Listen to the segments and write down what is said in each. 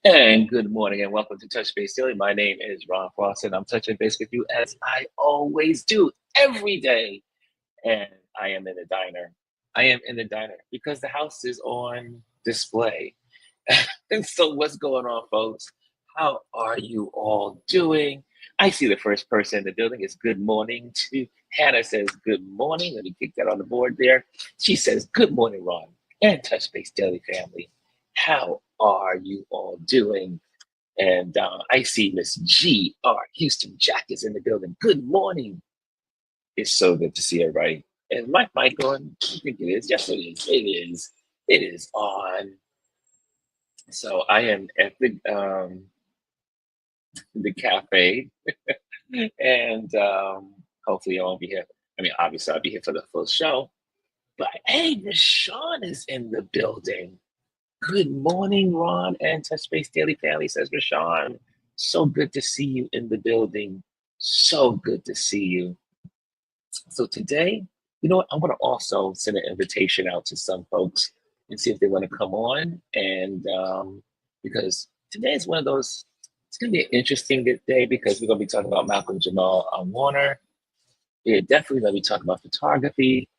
And good morning and welcome to Touch Base Daily. My name is Ron Fawcett. I'm touching base with you as I always do every day. And I am in the diner. I am in the diner because the house is on display. And so, what's going on, folks? How are you all doing? I see the first person in the building is good morning to Hannah says good morning. Let me kick that on the board there. She says good morning, Ron and Touch Base Daily family. How are you all doing? And I see Miss G.R. Houston Jack is in the building. Good morning. It's so good to see everybody. And my mic on? I think it is. Yes, it is. It is. It is on. So I am at the cafe, and hopefully I'll be here. I mean, obviously I'll be here for the full show. But hey, Rashawn is in the building. Good morning, Ron and Touch Base Daily Family, says Rashawn. So good to see you in the building. So good to see you. So today, you know what? I'm going to also send an invitation out to some folks and see if they want to come on. And because today is one of those, it's going to be an interesting day because we're going to be talking about Malcolm Jamal Warner. We're definitely going to be talking about photography,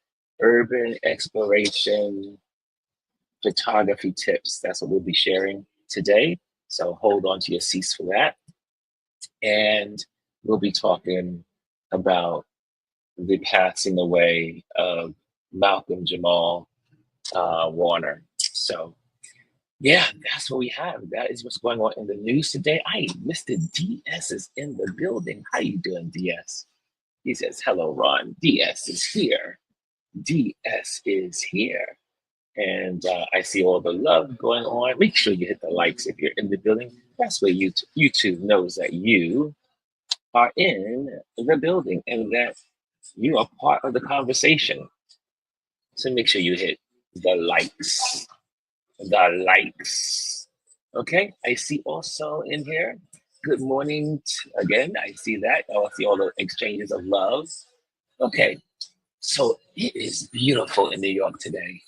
urban exploration, photography tips. That's what we'll be sharing today. So hold on to your seats for that. And we'll be talking about the passing away of Malcolm Jamal Warner. So, yeah, that's what we have. That is what's going on in the news today. Mr. DS is in the building. How you doing, DS? He says, hello, Ron. DS is here. DS is here. And I see all the love going on. Make sure you hit the likes if you're in the building. That's where YouTube knows that you are in the building and that you are part of the conversation. So make sure you hit the likes. The likes. Okay, I see also in here. Good morning again. I see that. I see all the exchanges of love. Okay, so it is beautiful in New York today.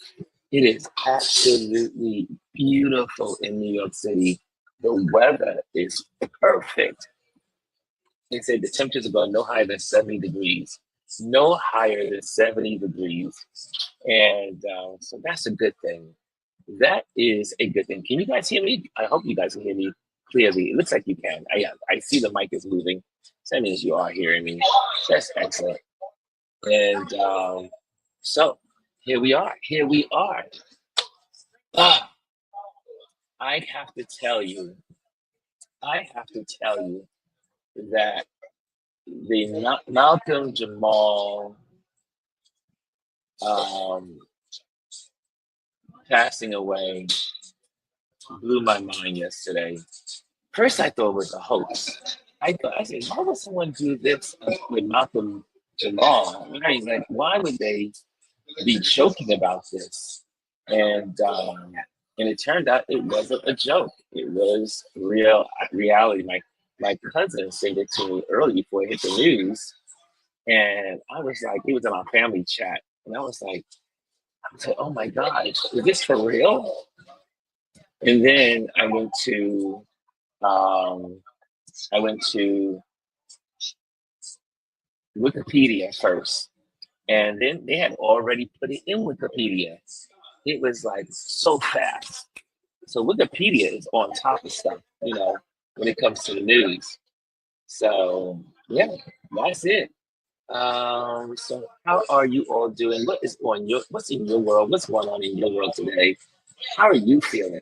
It is absolutely beautiful in New York City. The weather is perfect. They say the temperatures are going no higher than 70 degrees. No higher than 70 degrees. And so that's a good thing. That is a good thing. Can you guys hear me? I hope you guys can hear me clearly. It looks like you can. I see the mic is moving. So that means you are hearing me. That's excellent. And so here we are. Here we are. Ah, I have to tell you, I have to tell you that the Malcolm Jamal um, passing away blew my mind yesterday. First, I thought it was a hoax. I said, why would someone do this with Malcolm Jamal? Right? Like, why would they be joking about this? And um, and it turned out it wasn't a joke. It was real reality. My cousin sent it to me early before it hit the news, and I was like, it was in our family chat, and I said, oh my God, is this for real? And then um, I went to Wikipedia first, and then they had already put it in Wikipedia. It was like so fast. So Wikipedia is on top of stuff, when it comes to the news. So yeah, that's it. So how are you all doing? What's in your world? What's going on in your world today? How are you feeling?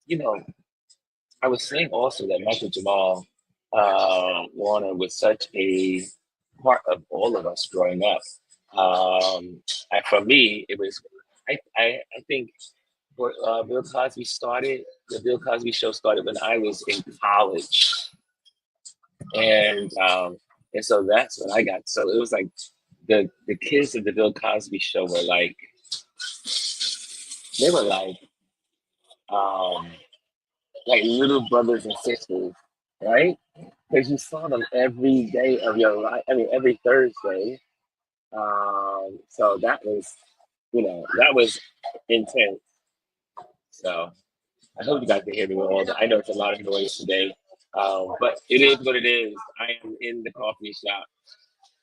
You know, I was saying also that Michael Jamal Warner was such a part of all of us growing up. And for me, it was, I think Bill Cosby started, the Bill Cosby show started when I was in college. And so that's when I got, so it was like the kids of the Bill Cosby show were like, they were um, like little brothers and sisters, right? Because you saw them every day of your life. I mean, every Thursday. So that was intense. So I hope you guys can hear me well. I know it's a lot of noise today, but it is what it is. I am in the coffee shop,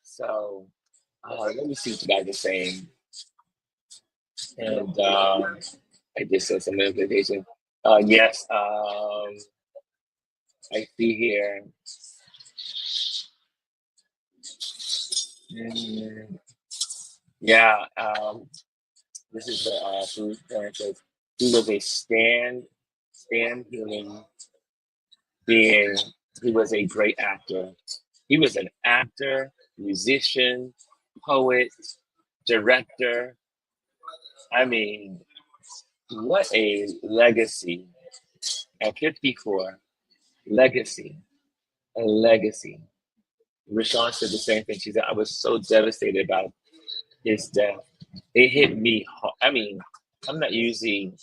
so let me see what you guys are saying. And I just said some invitation. Yes, I see here. Mm, yeah, this is the food parent says he was a stand human being. He was a great actor. He was an actor, musician, poet, director. I mean, what a legacy at 54. Legacy, a legacy. Rashawn said the same thing. She said, I was so devastated about his death. It hit me hard. I mean, I'm not usually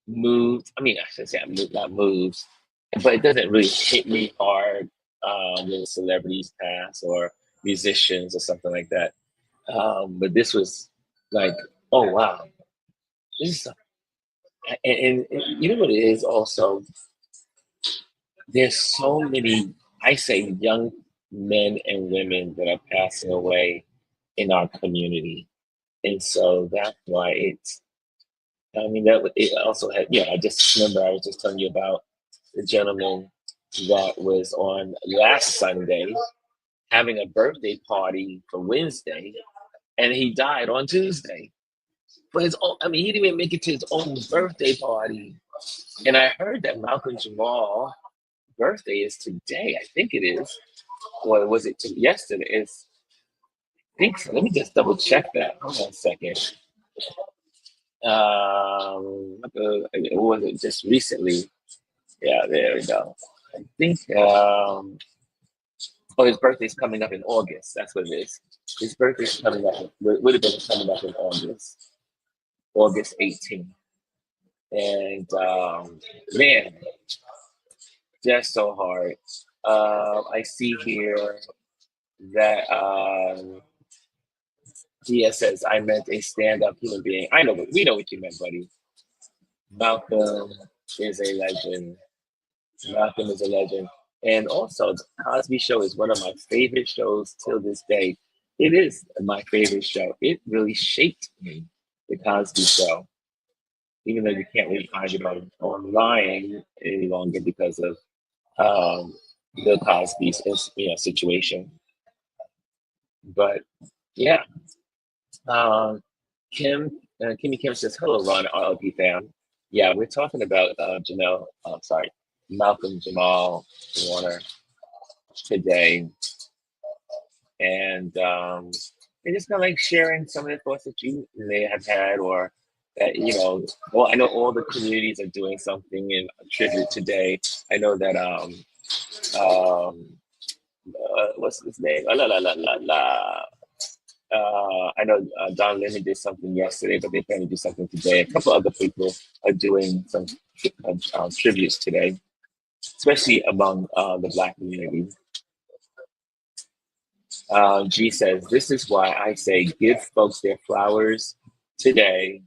moved. I mean, I should say I'm not moved, but it doesn't really hit me hard when celebrities pass or musicians or something like that. But this was like, oh wow, this is, and you know what it is also. There's so many, I say, young men and women that are passing away in our community, and so that's why it's. I mean, that it also had. Yeah, I just remember I was just telling you about the gentleman that was on last Sunday having a birthday party for Wednesday, and he died on Tuesday. For his own, I mean, he didn't even make it to his own birthday party. And I heard that Malcolm Jamal birthday is today. I think it is. Or was it yesterday? I think so. Let me just double check that. Hold on a second. Was it just recently? Yeah, there we go. I think oh, his birthday's coming up in August. That's what it is. His birthday's coming up. Would have been coming up in August, August 18th. And man, that's so hard. I see here that Gia says I meant a stand-up human being. I know, we know what you meant, buddy. Malcolm is a legend. Malcolm is a legend. And also, the Cosby Show is one of my favorite shows till this day. It is my favorite show. It really shaped me, the Cosby Show. Even though you can't really find it online any longer because of the Cosby situation. But yeah, um, Kimmy Kim says, hello, Ron, RLP fam. Yeah, we're talking about Malcolm Jamal Warner today. And just kind of like sharing some of the thoughts that you may have had or that, well, I know all the communities are doing something in tribute today. I know that, what's his name? La, la, la, la, la. I know Don Lemon did something yesterday, but they plan to do something today. A couple other people are doing some tributes today, especially among the Black community. G says, this is why I say give folks their flowers today.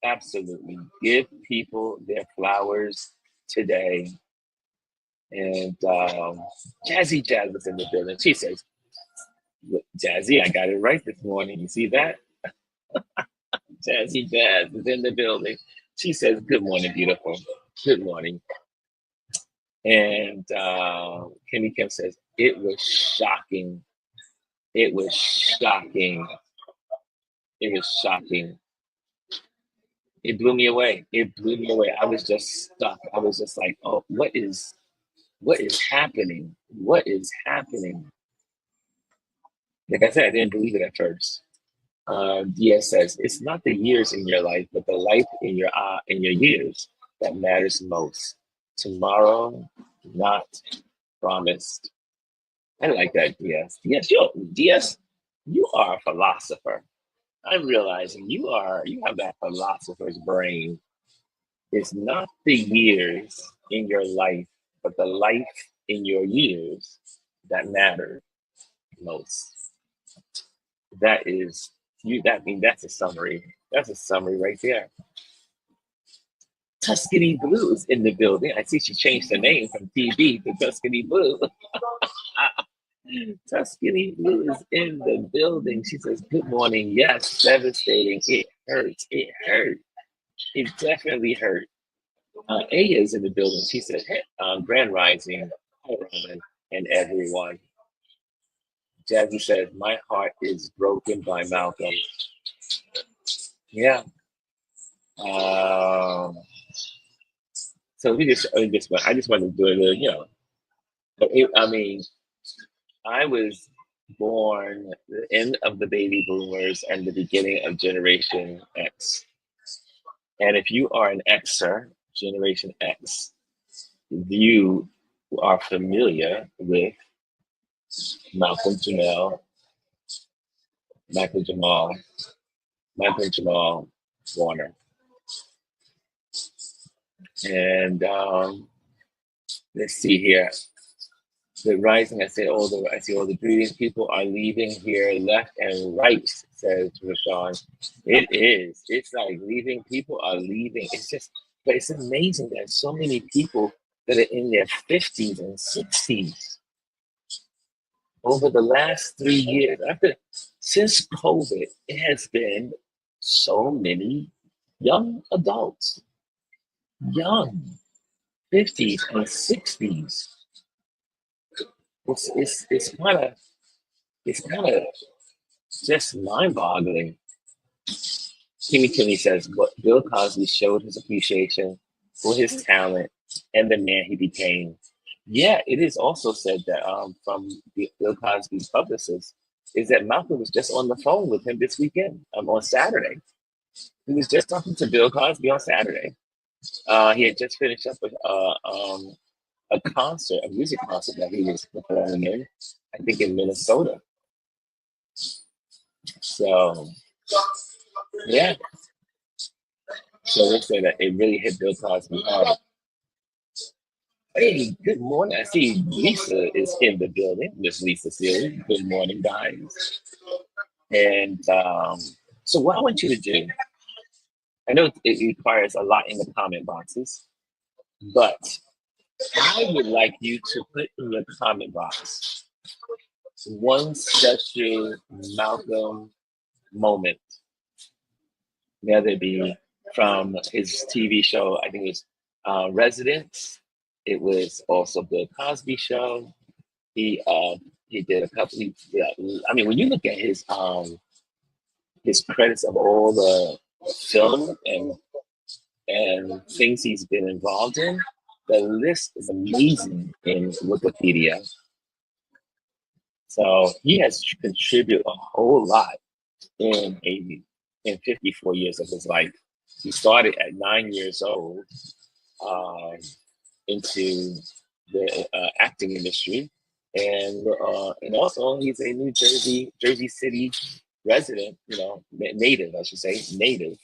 Absolutely. Give people their flowers today. And Jazzy Jazz was in the building. She says, Jazzy, I got it right this morning. You see that? Jazzy Jazz is in the building. She says, good morning, beautiful. Good morning. And Kimmy Kim says, it was shocking. It was shocking. It was shocking. It blew me away. It blew me away. I was just stuck. I was just like, oh, what is happening? What is happening? Like I said, I didn't believe it at first. DS says it's not the years in your life, but the life in your years that matters most. Tomorrow, not promised. I like that, DS. DS, you are a philosopher. I'm realizing you have that philosopher's brain. It's not the years in your life, but the life in your years that matter most. That is you. That mean that's a summary. That's a summary right there. Tuscany Blue is in the building. I see she changed her name from TV to Tuscany Blue. Tuscany Blue is in the building. She says, "Good morning." Yes, devastating. It hurts. It hurt. It definitely hurt. Aya is in the building. She said, "Hey, Grand Rising, hi, Robin, and everyone." Jazzy says, "My heart is broken by Malcolm." Yeah. Um, so we just, I just wanted to do a little, I mean, I was born the end of the baby boomers and the beginning of Generation X. And if you are an Xer, Generation X, you are familiar with Malcolm Jamal, Michael Jamal, Malcolm Jamal Warner. And let's see here. The rising, I see all the greetings. People are leaving here left and right, says Rashawn. It is. It's like leaving. People are leaving. It's just, but it's amazing that so many people that are in their 50s and 60s over the last 3 years, since COVID, it has been so many young adults, young 50s and 60s. It's kind of just mind-boggling. Kimmy says, but Bill Cosby showed his appreciation for his talent and the man he became. Yeah, it is also said that from Bill Cosby's publicist is that Malcolm was just on the phone with him this weekend, on Saturday. He was just talking to Bill Cosby on Saturday. He had just finished up a concert, a music concert that he was performing in, I think in Minnesota. So, yeah. So they say that it really hit Bill Cosby hard. Hey, good morning. I see Lisa is in the building. Miss Lisa Sealy. Good morning, guys. And so what I want you to do, I know it requires a lot in the comment boxes, but I would like you to put in your comment box one special Malcolm moment, whether it be from his TV show, I think it was Residence. It was also Bill Cosby show. He did a couple. I mean, when you look at his credits of all the film and things he's been involved in, the list is amazing in Wikipedia. So he has contributed a whole lot in 54 years of his life. He started at 9 years old into the acting industry, and also he's a New Jersey City resident. Native, I should say, native.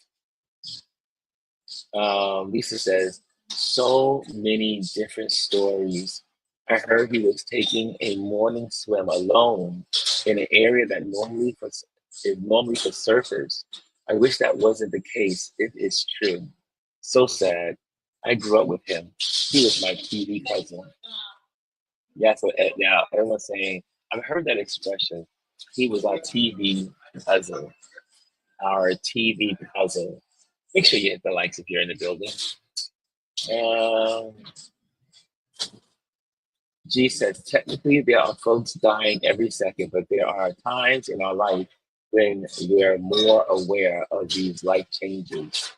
Lisa says, so many different stories. I heard he was taking a morning swim alone in an area that is normally for surfers. I wish that wasn't the case. It is true. So sad. I grew up with him. He was my TV cousin. Yeah, so now everyone's saying, I've heard that expression. He was our TV cousin. Our TV cousin. Make sure you hit the likes if you're in the building. G says, technically, there are folks dying every second, but there are times in our life when we're more aware of these life changes.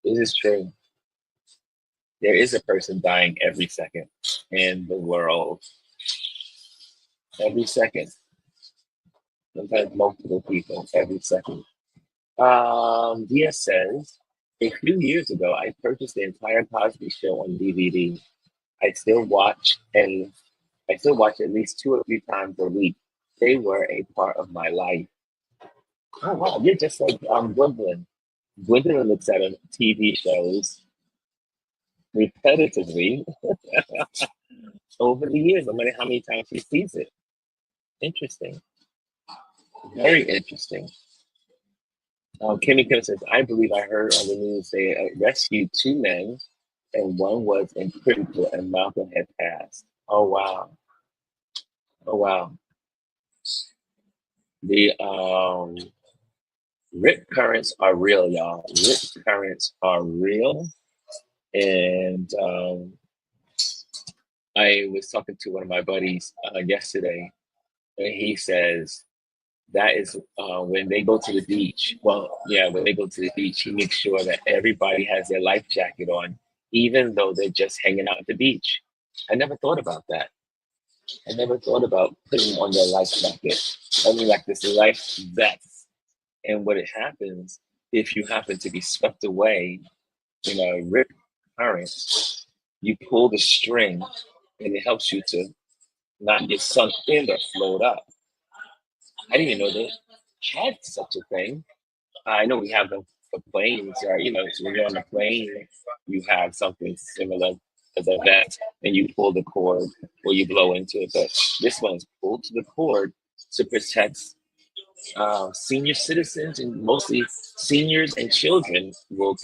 This is true. There is a person dying every second in the world. Every second. Sometimes multiple people every second. Dia says, a few years ago, I purchased the entire Cosby Show on DVD. I still watch at least 2 or 3 times a week. They were a part of my life. Oh wow, you're just like Gwendolyn. Gwendolyn looks at TV shows repetitively over the years, no matter how many times she sees it. Interesting. Very interesting. Kimmy Kim says, I believe I heard on the news they rescued 2 men and one was in critical, and Malcolm had passed. Oh wow! Oh wow! The rip currents are real, y'all. Rip currents are real, and I was talking to one of my buddies yesterday, and he says that is when they go to the beach. Well, yeah, when they go to the beach, he makes sure that everybody has their life jacket on, even though they're just hanging out at the beach. I never thought about that. I never thought about putting on their life jacket. I mean, like this life vest. And what it happens if you happen to be swept away in a rip current, you pull the string and it helps you to not get sunk in or float up. I didn't even know they had such a thing. I know we have them for planes, or so when you're on a plane, you have something similar as a vest, and you pull the cord or you blow into it. But this one is pulled to the cord to protect senior citizens, and mostly seniors and children will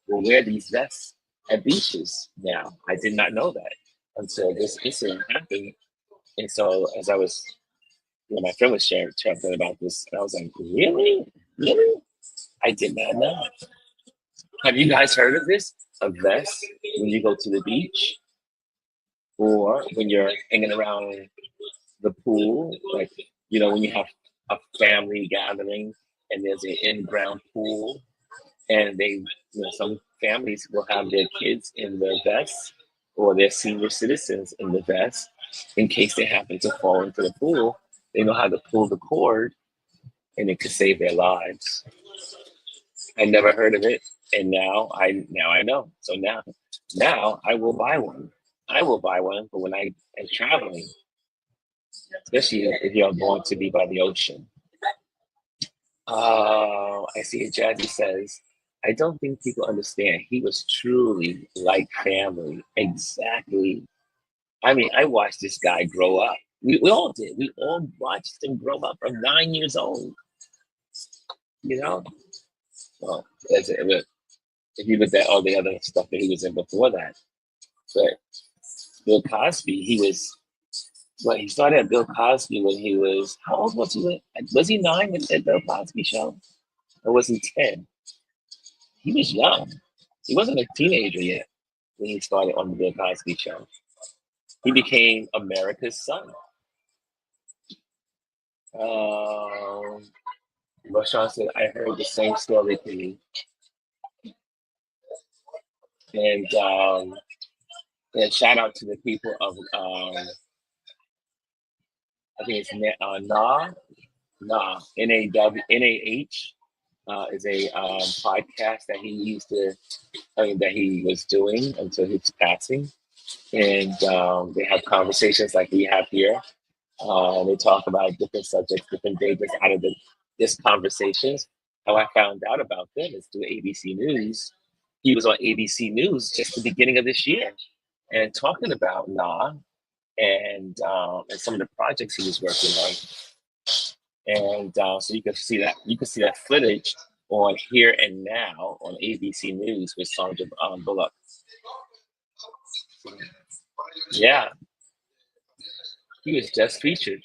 wear these vests at beaches now. I did not know that until this incident happened. And so as I was, my friend was sharing talking about this, and I was like, really? Really? I did not know. Have you guys heard of this? A vest when you go to the beach or when you're hanging around the pool, like, when you have a family gathering and there's an in-ground pool, and some families will have their kids in the vest or their senior citizens in the vest in case they happen to fall into the pool. They know how to pull the cord and it could save their lives. I never heard of it, and now I know. So now I will buy one. I will buy one for when I am traveling, especially if you're going to be by the ocean. I see it. Jazzy says, I don't think people understand. He was truly like family. Exactly. I mean, I watched this guy grow up. We all did. We all watched him grow up from 9 years old. You know? Well, if you look at all the other stuff that he was in before that. But Bill Cosby, he started at Bill Cosby when he was, how old was he? Was he 9 at Bill Cosby show? Or was he 10? He was young. He wasn't a teenager yet when he started on the Bill Cosby show. He became America's son. Rashawn said, I heard the same story to me. And shout out to the people of, I think it's NAH is a podcast that that he was doing until his passing. And they have conversations like we have here. They talk about different subjects, different days out of this conversations. How I found out about them is through ABC News. He was on ABC News just the beginning of this year and talking about and some of the projects he was working on. And so you can see that footage on Here and Now on ABC News with Sandra Bullock. Yeah, he was just featured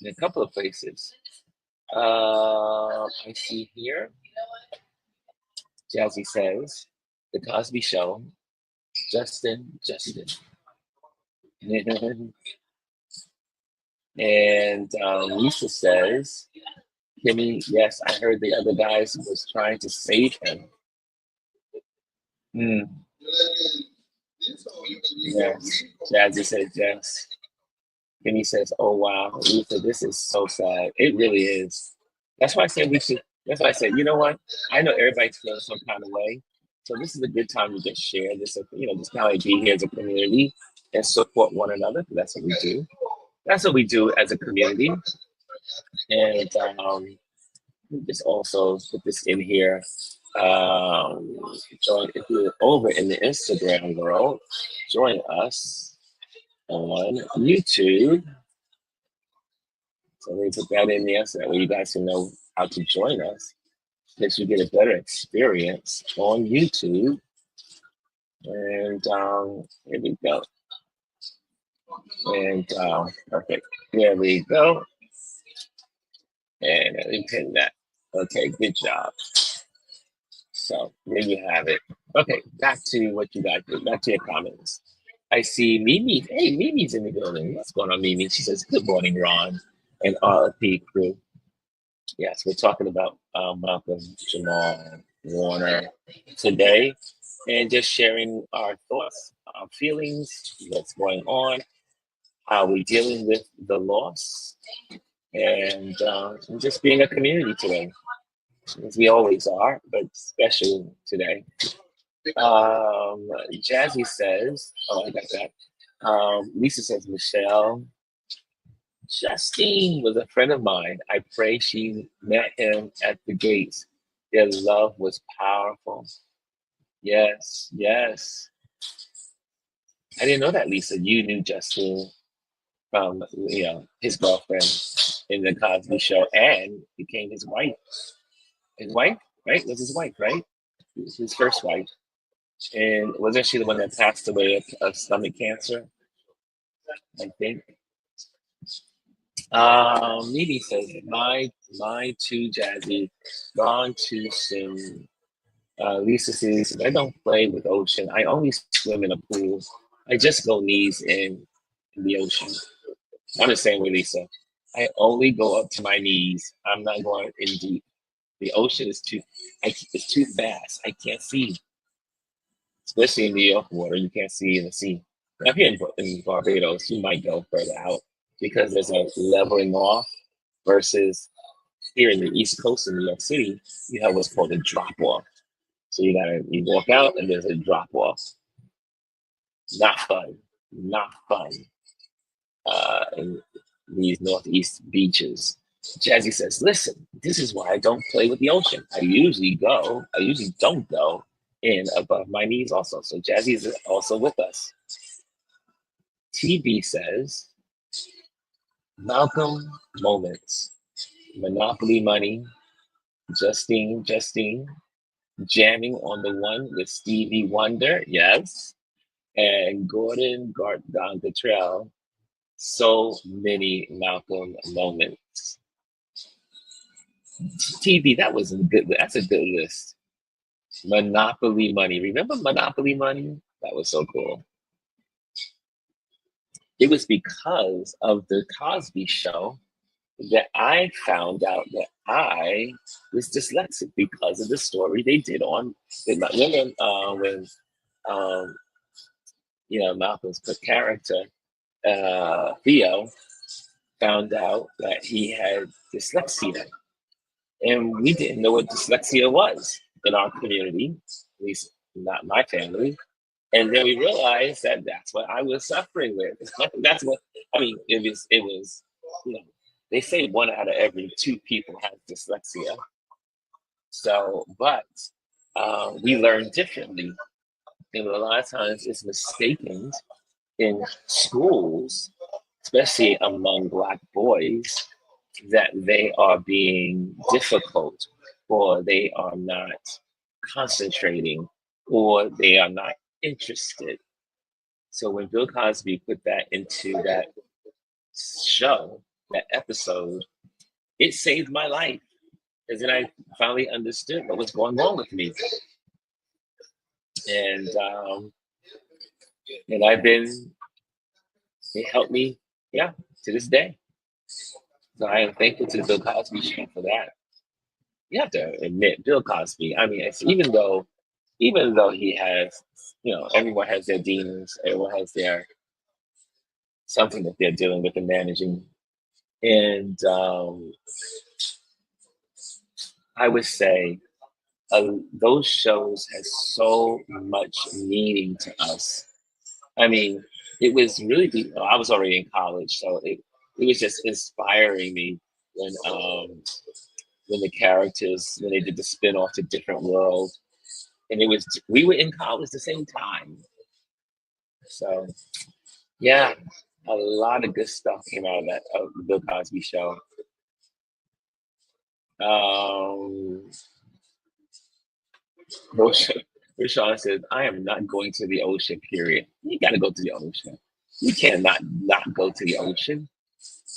in a couple of places. I see here. Jazzy says, The Cosby Show, Justin. And Lisa says, Kimmy, yes, I heard the other guys was trying to save him. Yes, Jazzy said yes. Kimmy says, oh wow, Lisa, this is so sad. It really is. That's why I said that's why I said, you know what? I know everybody's feeling some kind of way. So this is a good time to just share this, just kind of like be here as a community and support one another. That's what we do. That's what we do as a community. And just also put this in here. If you're over in the Instagram world, join us on YouTube. So let me put that in there so that way you guys can know how to join us. That you get a better experience on YouTube. And here we go. And perfect. There we go. And let me pin that. Okay, good job. So there you have it. Okay, back to what you guys did. Back to your comments. I see Mimi. Hey, Mimi's in the building. What's going on, Mimi? She says, "Good morning, Ron and RP crew." Yes, we're talking about Malcolm Jamal Warner today, and just sharing our thoughts, our feelings, what's going on, how we're dealing with the loss, and just being a community today, as we always are, but especially today. Jazzy says, "Oh, I got that." Lisa says, "Michelle, Justine was a friend of mine. I pray she met him at the gates. Their love was powerful." Yes, yes. I didn't know that, Lisa. You knew Justine from his girlfriend in the Cosby Show, and became his wife. His wife, right? Was his wife, right? His first wife. And wasn't she the one that passed away of stomach cancer? I think. Mimi says, my too jazzy, gone too soon. Lisa says, I don't play with ocean. I only swim in a pool. I just go knees in the ocean. I'm the same with Lisa. I only go up to my knees. I'm not going in deep. The ocean is it's too fast. I can't see, especially in New York water. You can't see in the sea. Now, if you're in Barbados, you might go further out because there's a leveling off versus here in the East Coast in New York City, you have what's called a drop off. So you walk out and there's a drop off. Not fun. Not fun. In these northeast beaches. Jazzy says, "Listen, this is why I don't play with the ocean. I usually don't go in above my knees also." So Jazzy is also with us. TB says, "Malcolm moments, Monopoly money, Justine, jamming on the one with Stevie Wonder, yes, and Gordon Gartrell. So many Malcolm moments." TV, that's a good list. Monopoly money. Remember Monopoly money? That was so cool. It was because of the Cosby Show that I found out that I was dyslexic because of the story they did on. Remember when um, Malcolm's character Theo found out that he had dyslexia, and we didn't know what dyslexia was in our community, at least not my family. And then we realized that that's what I was suffering with. That's what I mean. It was, you know, they say one out of every two people has dyslexia. So, but we learn differently, and a lot of times it's mistaken in schools, especially among Black boys, that they are being difficult, or they are not concentrating, or they are not interested. So when Bill Cosby put that into that show, that episode, it saved my life. Because then I finally understood what was going on with me. And I've been, it helped me, yeah, to this day. So I am thankful to the Bill Cosby show for that. You have to admit, Bill Cosby, I mean, even though he has, everyone has their demons, everyone has their something that they're dealing with and managing. And I would say those shows has so much meaning to us. I mean, it was really I was already in college, so it was just inspiring me when the characters when they did the spin off to different worlds, and we were in college at the same time. So yeah, a lot of good stuff came out of the Bill Cosby show. Um, those Rashawn says, I am not going to the ocean, period. You got to go to the ocean. You can't not go to the ocean.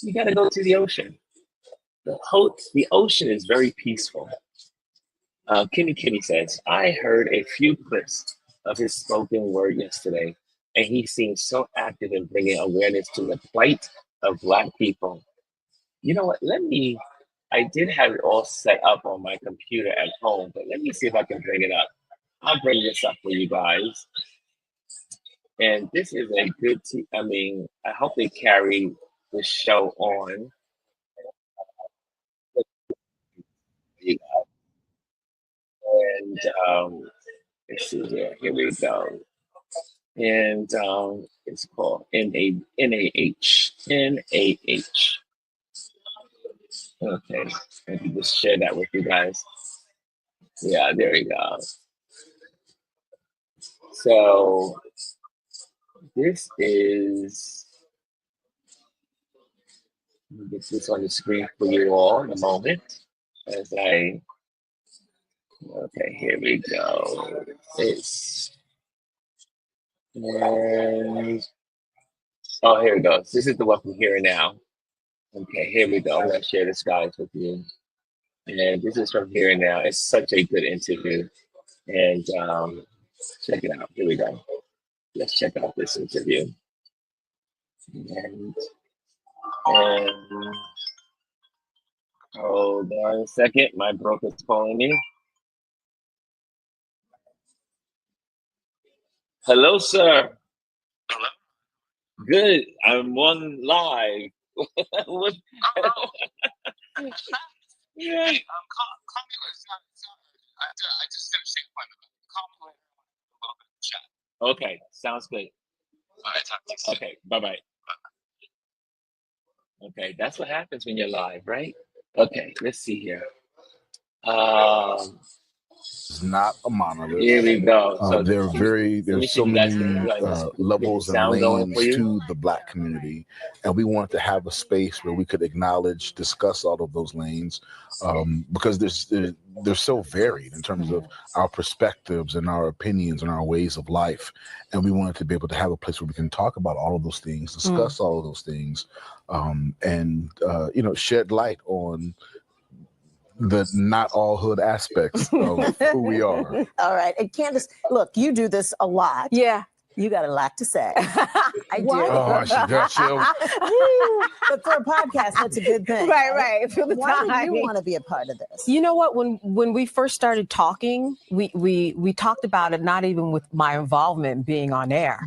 You got to go to the ocean. The ocean is very peaceful. Kimmy says, I heard a few clips of his spoken word yesterday, and he seems so active in bringing awareness to the plight of Black people. You know what? I did have it all set up on my computer at home, but let me see if I can bring it up. I'll bring this up for you guys. And this is a good, I hope they carry the show on. And let's see here. Here we go. And it's called NAH. NAH. Okay. Let me just share that with you guys. Yeah, there we go. So this is, let me get this on the screen for you all in a moment okay, here we go. And, oh, here it goes. This is the one from Here and Now. Okay, here we go. I'm going to share this, guys, with you. And this is from Here and Now. It's such a good interview. And check it out. Here we go. Let's check out this interview. And hold on a second. My broker's calling me. Hello, sir. Hello? Good. I'm on live. What? Yeah. Hey, call me. I just finished the appointment. Call me later. A little bit of chat. Okay, sounds good. All right, talk to you soon. Okay, bye-bye. Okay, that's what happens when you're live, right? Okay, let's see here. It's not a monolith. Here we go. So There's so many levels and sound going for lanes you. to the Black community, and we wanted to have a space where we could acknowledge, discuss all of those lanes, because they're so varied in terms of our perspectives and our opinions and our ways of life, and we wanted to be able to have a place where we can talk about all of those things, discuss all of those things, and shed light on the not all hood aspects of who we are. All right. And Candace, look, you do this a lot. Yeah. You got a lot to say. I do. Oh, she got chills. But for a podcast, that's a good thing. Right. For the Why time. do you want to be a part of this? You know what? When we first started talking, we talked about it, not even with my involvement being on air.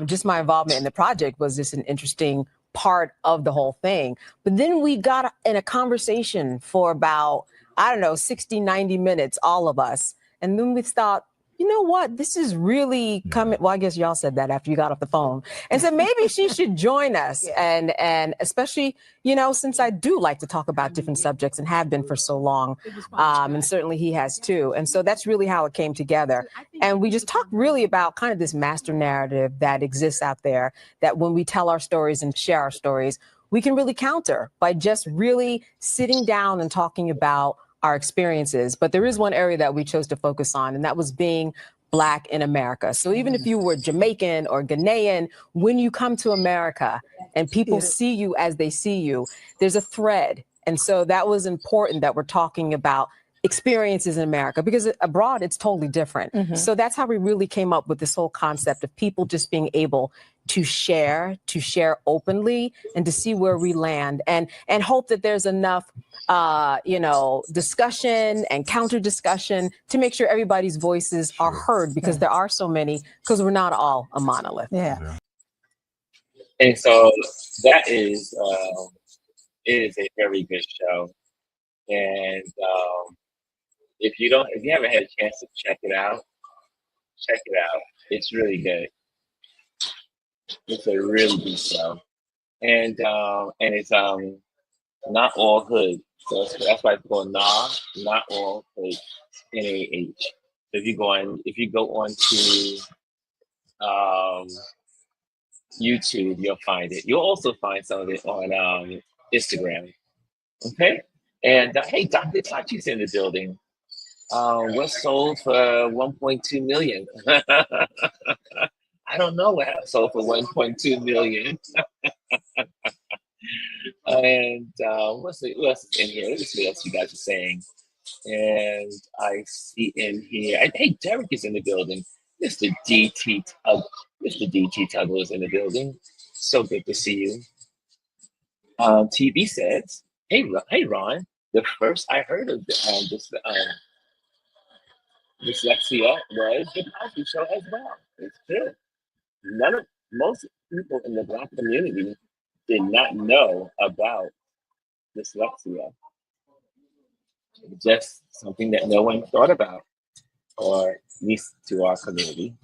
Just my involvement in the project was just an interesting part of the whole thing. But then we got in a conversation for about, 60, 90 minutes, all of us. And then we thought, you know what? This is really coming. Well, I guess y'all said that after you got off the phone and said maybe she should join us. And especially, since I do like to talk about different subjects and have been for so long. And certainly he has too. And so that's really how it came together. And we just talked really about kind of this master narrative that exists out there, that when we tell our stories and share our stories, we can really counter by just really sitting down and talking about our experiences. But there is one area that we chose to focus on, and that was being Black in America. So even if you were Jamaican or Ghanaian, when you come to America and people see you as they see you, there's a thread. And so that was important that we're talking about experiences in America, because abroad it's totally different. So that's how we really came up with this whole concept of people just being able to share openly and to see where we land, and hope that there's enough discussion and counter discussion to make sure everybody's voices are heard, because there are so many, because we're not all a monolith. Yeah. And so that is it is a very good show. And if you haven't had a chance to check it out. It's really good. It's a really good show. And it's not all hood. So that's why it's called Not All Hood, NAH. So if you go on to YouTube, you'll find it. You'll also find some of it on Instagram. Okay? And hey, Dr. Tachi's in the building. What sold for 1.2 million? I don't know what sold for 1.2 million. And what else is in here? Let me see what else you guys are saying. And I see in here, hey, Derek is in the building. Mr. DT Tug, Mr. DT Tuggle is in the building. So good to see you. TV says, hey, Ron. The first I heard of this dyslexia was the Cosby Show as well. It's true. Most people in the Black community did not know about dyslexia. Just something that no one thought about, or at least to our community.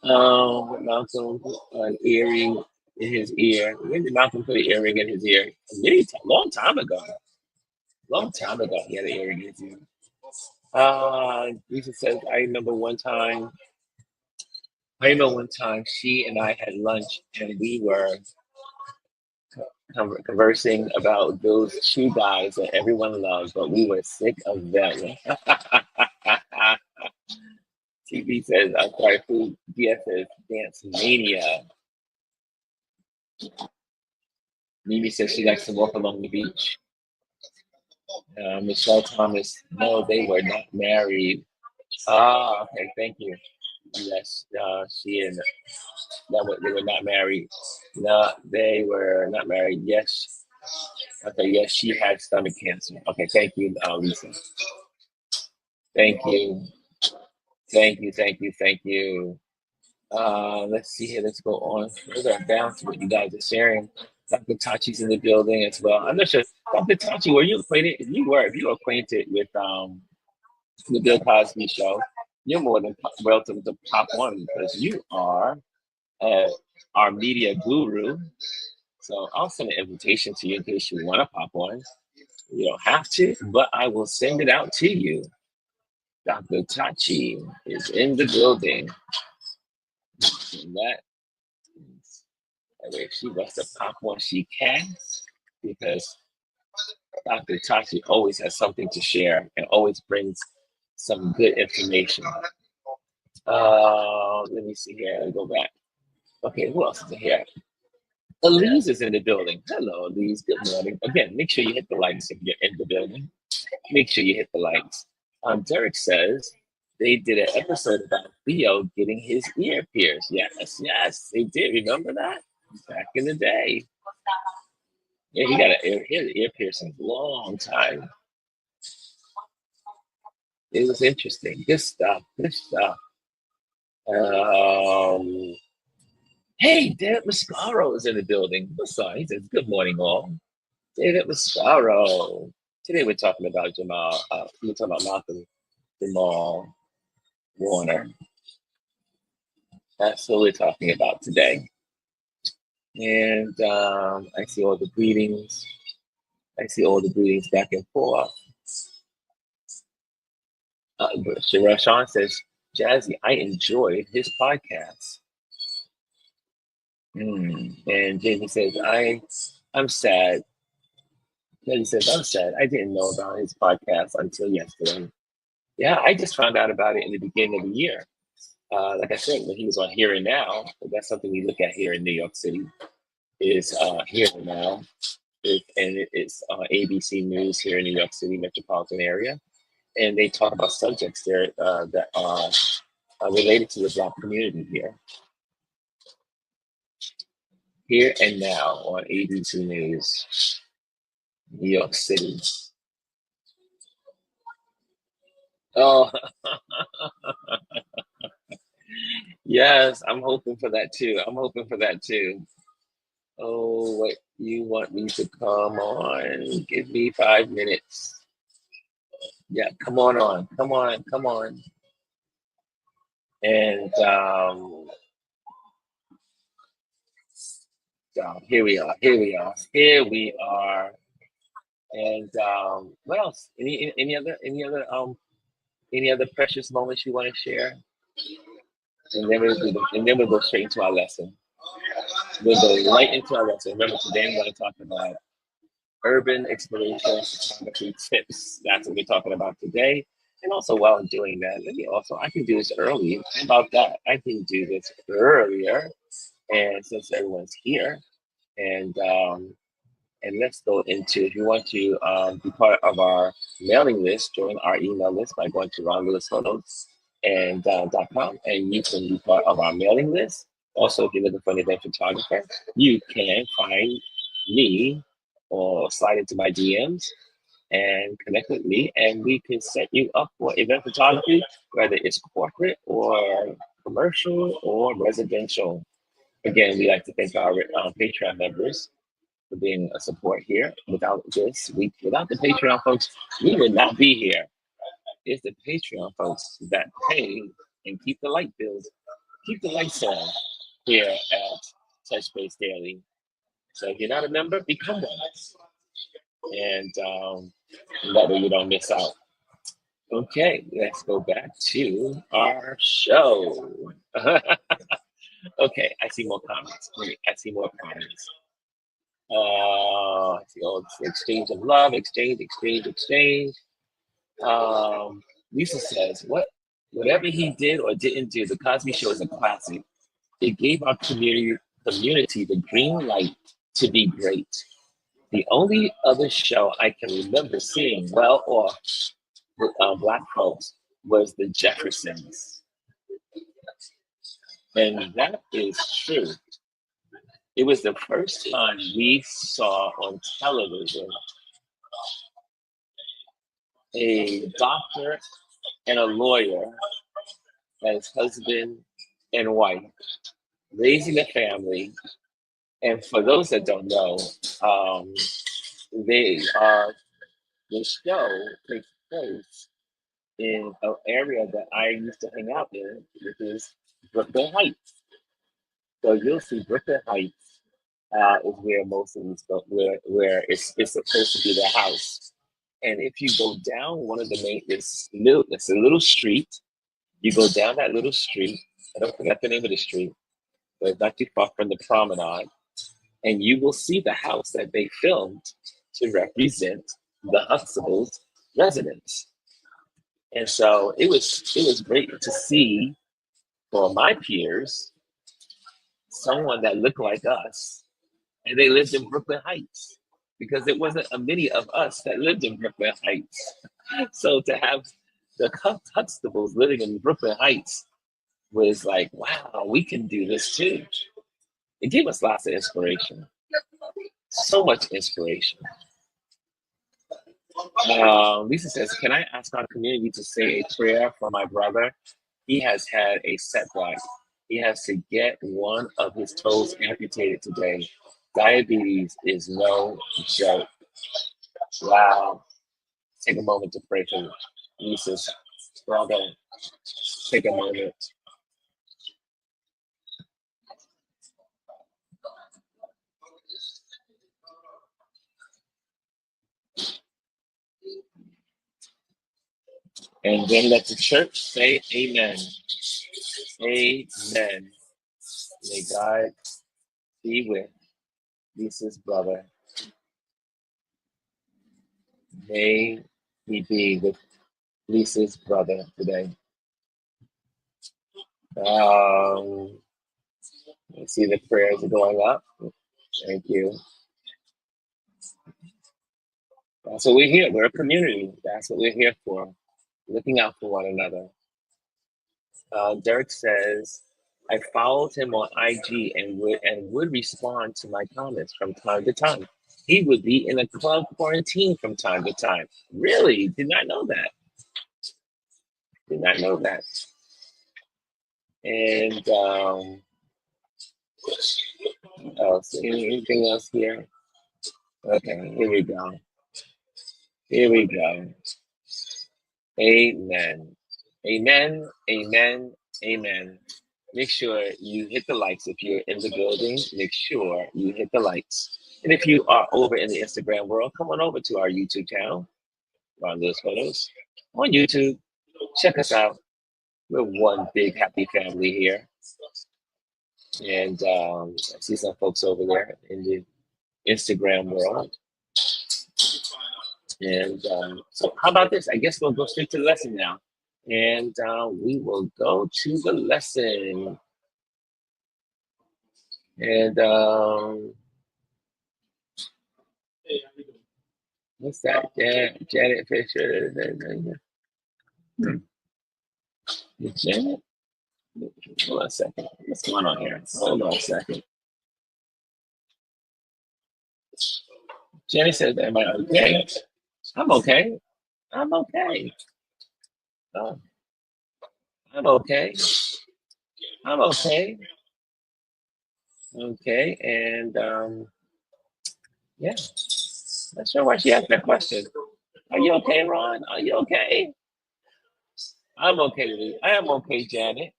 Malcolm an earring in his ear. When did Malcolm put an earring in his ear? Long time ago. Long time ago, he had an earring in his ear. Lisa says, I remember one time she and I had lunch and we were conversing about those two guys that everyone loves, but we were sick of them. TV says, I'm sorry, food. DS says, Dance Mania. Mimi says she likes to walk along the beach. Michelle Thomas, no, they were not married. Ah, okay, thank you. Yes, she and they were not married. No, they were not married. Yes. Okay, yes, she had stomach cancer. Okay, thank you, Lisa. Thank you. Thank you. Let's see here. Let's go on further down to what you guys are sharing. Dr. Tachi's in the building as well. I'm not sure. Dr. Tachi, were you acquainted? If you were acquainted with the Bill Cosby Show, you're more than welcome to pop on because you are our media guru. So I'll send an invitation to you in case you want to pop on. You don't have to, but I will send it out to you. Dr. Tachi is in the building. And that way she wants to pop on, she can, because Dr. Tachi always has something to share and always brings some good information. Let me see here. Let me go back. Okay, who else is in here? Elise is in the building. Hello, Elise. Good morning. Again, make sure you hit the likes if you're in the building. Make sure you hit the likes. Derek says they did an episode about Theo getting his ear pierced. Yes, they did. Remember that? Back in the day. Yeah, he got an ear piercing long time. It was interesting. Good stuff. Hey, David Mascaro is in the building. What's up? He says, good morning, all. David Mascaro. Today we're talking about Jamal. We're talking about Malcolm Jamal Warner. That's what we're talking about today. And I see all the greetings. Back and forth. Sean says, Jazzy, I enjoyed his podcast. And Jamie says, I'm sad. Jamie says, I'm sad. I didn't know about his podcast until yesterday. Yeah, I just found out about it in the beginning of the year. Like I said, when he was on Here and Now, that's something we look at here in New York City, is Here and Now. It's ABC News here in New York City metropolitan area. And they talk about subjects there that are related to the Black community here. Here and Now on ABC News, New York City. Oh, yes, I'm hoping for that too. Oh, what you want me to come on? Give me 5 minutes. Yeah, come on. And here we are. And what else? Any other precious moments you want to share? And then we'll go straight into our lesson. We'll go right into our lesson. Remember, today I'm going to talk about urban exploration photography tips. That's what we're talking about today. And also, while I'm doing that, I can do this early. How about that? I can do this earlier. And since everyone's here, and let's go into, if you want to be part of our mailing list, join our email list by going to ronlewisphotos and .com, and you can be part of our mailing list. Also, if you're looking for an event photographer, you can find me or slide into my DMs and connect with me, and we can set you up for event photography, whether it's corporate or commercial or residential. Again, we like to thank our Patreon members for being a support here. Without the Patreon folks, we would not be here. It's the Patreon folks that pay and keep the light bills, keep the lights on here at Touch Base Daily. So if you're not a member, become one. And that way you don't miss out. Okay, let's go back to our show. Okay, I see more comments. Wait, I see more comments. I see all this exchange of love, exchange. Lisa says, whatever he did or didn't do, the Cosby Show is a classic. It gave our community the green light to be great. The only other show I can remember seeing well off with Black folks was the Jeffersons. And that is true. It was the first time we saw on television a doctor and a lawyer as husband and wife, raising a family. And for those that don't know, they are the show takes place in an area that I used to hang out in, which is Brooklyn Heights. So you'll see Brooklyn Heights is where most of these go, where it's supposed to be their house. And if you go down one of the main, it's a little street. You go down that little street. I don't forget the name of the street, but it's not too far from the promenade. And you will see the house that they filmed to represent the Huxtables residence. And so it was great to see for my peers someone that looked like us, and they lived in Brooklyn Heights because it wasn't a many of us that lived in Brooklyn Heights. So to have the Huxtables living in Brooklyn Heights was like, wow, we can do this too. It gave us lots of inspiration, so much inspiration. Lisa says, can I ask our community to say a prayer for my brother? He has had a setback. He has to get one of his toes amputated today. Diabetes is no joke. Wow. Take a moment to pray for Lisa's brother. Take a moment. And then let the church say amen. Amen. May God be with Lisa's brother. May he be with Lisa's brother today. I see the prayers are going up. Thank you. That's what we're here. We're a community. That's what we're here for. Looking out for one another. Derek says, I followed him on IG and would respond to my comments from time to time. He would be in a club quarantine from time to time. Really? Did not know that. Did not know that. And anything else here? Okay, here we go. Here we go. Amen. Amen. Amen. Amen. Make sure you hit the likes if you're in the building. Make sure you hit the likes. And if you are over in the Instagram world, come on over to our YouTube channel, Ron Lewis Photos, on YouTube. Check us out. We're one big happy family here. And I see some folks over there in the Instagram world. And so, how about this? I guess we'll go straight to the lesson now. And we will go to the lesson. And what's that? Janet Fisher. Janet? Hold on a second. What's going on here? Hold on a second. Jenny says, am I okay? I'm okay. I'm okay. I'm okay. I'm okay. Okay. And yeah, not sure why she asked that question. Are you okay, Ron? Are you okay? I'm okay. I am okay, Janet.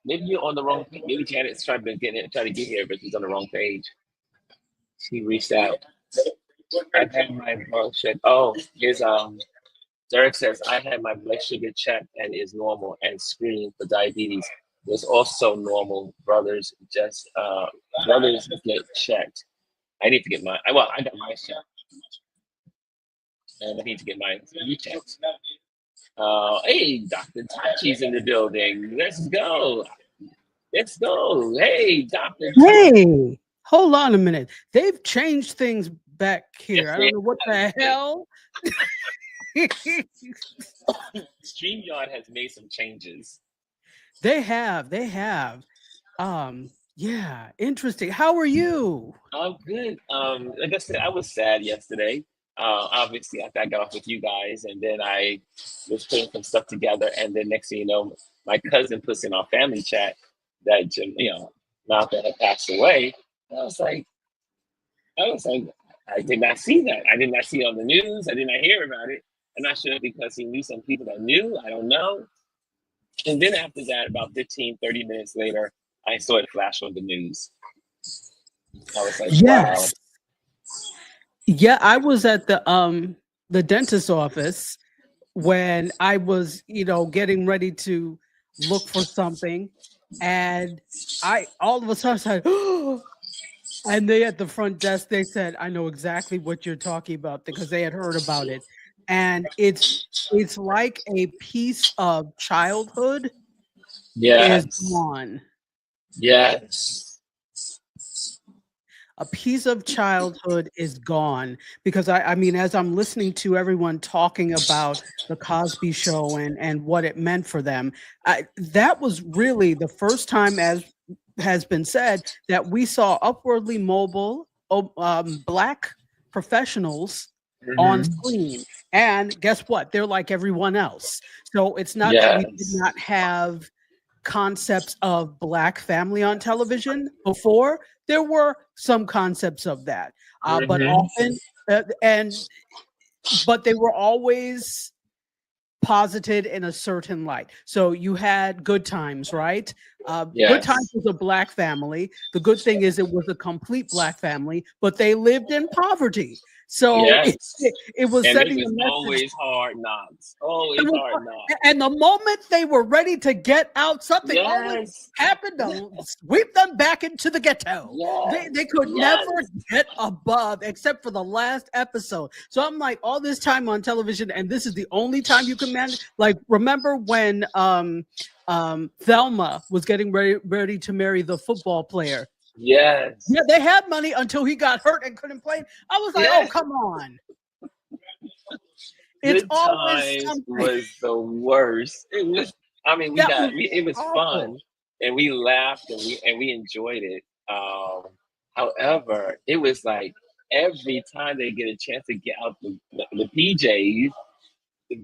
Maybe you're on the wrong page. Maybe Janet's trying to get here, but she's on the wrong page. She reached out. I had my blood checked. Oh, here's Derek says I had my blood sugar checked and is normal, and screening for diabetes was also normal. Brothers get checked. I need to get mine. Well, I got mine checked, and I need to get mine rechecked. Hey, Dr. Tachi's in the building. Let's go. Let's go. Hey, Dr. Hey, hold on a minute. They've changed things back here. Yes, I don't know what the hell. StreamYard has made some changes. They have. Yeah, interesting. How are you? I'm good. Like I said, I was sad yesterday. Obviously, after I got off with you guys, and then I was putting some stuff together, and then next thing you know, my cousin puts in our family chat that Malcolm had passed away. And I was like, I did not see that. I did not see it on the news. I did not hear about it. I'm not sure because he knew some people that knew. I don't know. And then after that, about 15, 30 minutes later, I saw it flash on the news. I was like, Yes. wow. Yeah, I was at the dentist's office when I was, getting ready to look for something, and I all of a sudden said, oh, and they at the front desk, they said, I know exactly what you're talking about, because they had heard about it. And it's like a piece of childhood is gone. Yes. A piece of childhood is gone, because I mean, as I'm listening to everyone talking about the Cosby Show and what it meant for them, that was really the first time, as has been said, that we saw upwardly mobile Black professionals on screen. And guess what? They're like everyone else. So it's not that we did not have concepts of Black family on television before. There were some concepts of that, but often, but they were always posited in a certain light. So you had Good Times, right? Good Times was a Black family. The good thing is it was a complete Black family, but they lived in poverty. So it was setting a message. Always hard knocks. Always hard knocks. And the moment they were ready to get out, something always happened to sweep them back into the ghetto. They could never get above, except for the last episode. So I'm like, all this time on television, and this is the only time you can manage. Like, remember when Thelma was getting ready to marry the football player? Yeah, they had money until he got hurt and couldn't play. I was like, oh, come on. It's Good always Times was the worst. It was, I mean, it was fun, and we laughed and we enjoyed it. However, it was like every time they get a chance to get out the PJs,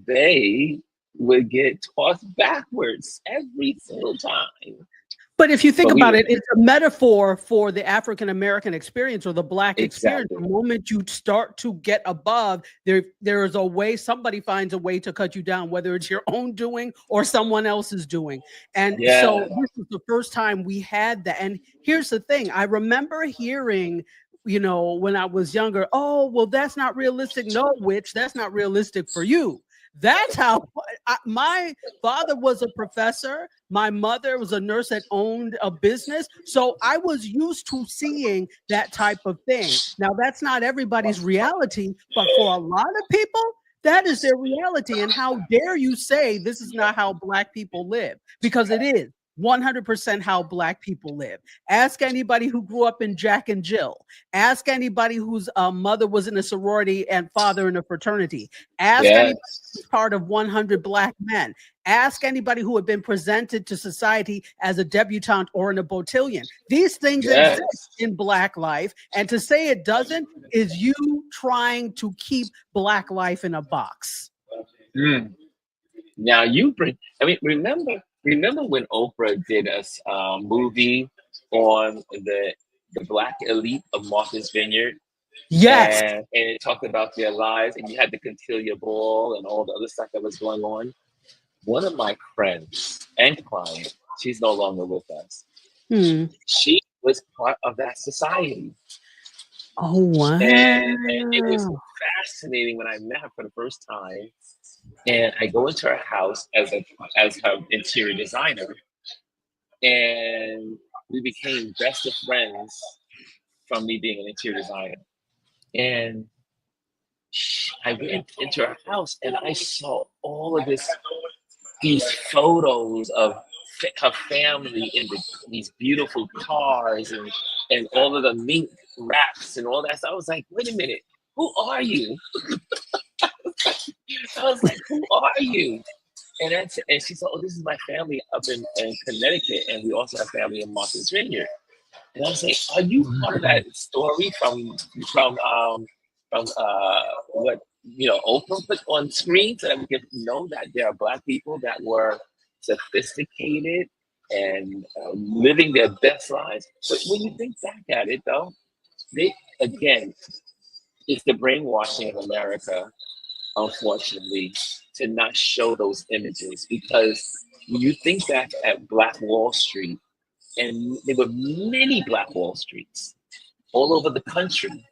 they would get tossed backwards every single time. But if you think about it, it's a metaphor for the African American experience or the Black experience. The moment you start to get above, there is a way, somebody finds a way to cut you down, whether it's your own doing or someone else's doing. And so this is the first time we had that. And here's the thing. I remember hearing, when I was younger, oh, well, that's not realistic. No, witch, that's not realistic for you. That's how my father was a professor. My mother was a nurse that owned a business. So I was used to seeing that type of thing. Now, that's not everybody's reality, but for a lot of people, That is their reality. And how dare you say this is not how Black people live? Because it is 100% how Black people live. Ask anybody who grew up in Jack and Jill. Ask anybody whose mother was in a sorority and father in a fraternity. Ask anybody who's part of 100 Black men. Ask anybody who had been presented to society as a debutante or in a botillion. These things exist in Black life. And to say it doesn't is you trying to keep Black life in a box. Now you bring, I mean, remember when Oprah did a movie on the Black elite of Martha's Vineyard? Yes. And it talked about their lives, and you had the Cantilia Ball and all the other stuff that was going on. One of my friends and clients, she's no longer with us. She was part of that society. Oh, wow. And it was fascinating when I met her for the first time. And I go into her house as her interior designer, and we became best of friends from me being an interior designer. And I went into her house, and I saw all of these photos of her family in these beautiful cars, and all of the mink wraps and all that. So I was like, wait a minute, who are you? I was like, who are you? And she said, oh, this is my family up in Connecticut, and we also have family in Martha's Vineyard. And I was like, are you part of that story from what Oprah put on screen, so that we can know that there are Black people that were sophisticated and living their best lives? But when you think back at it, though, it's the brainwashing of America, unfortunately, to not show those images. Because when you think back at Black Wall Street, and there were many Black Wall Streets all over the country,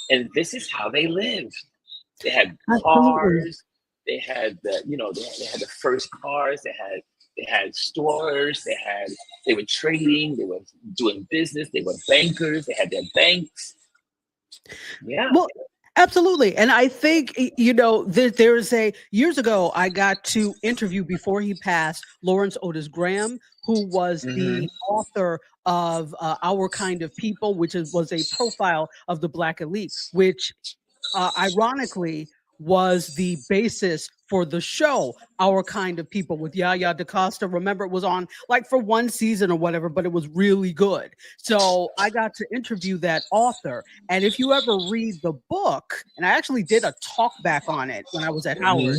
and this is how they lived. They had cars, they had they had the first cars, they had stores, they were trading, they were doing business, they were bankers, they had their banks. Yeah. Well, absolutely. And I think, there's years ago, I got to interview, before he passed, Lawrence Otis Graham, who was the author of Our Kind of People, which was a profile of the Black elite, which ironically was the basis for the show Our Kind of People with Yaya DaCosta. Remember, it was on like for one season or whatever, but it was really good. So I got to interview that author. And if you ever read the book, and I actually did a talk back on it when I was at Howard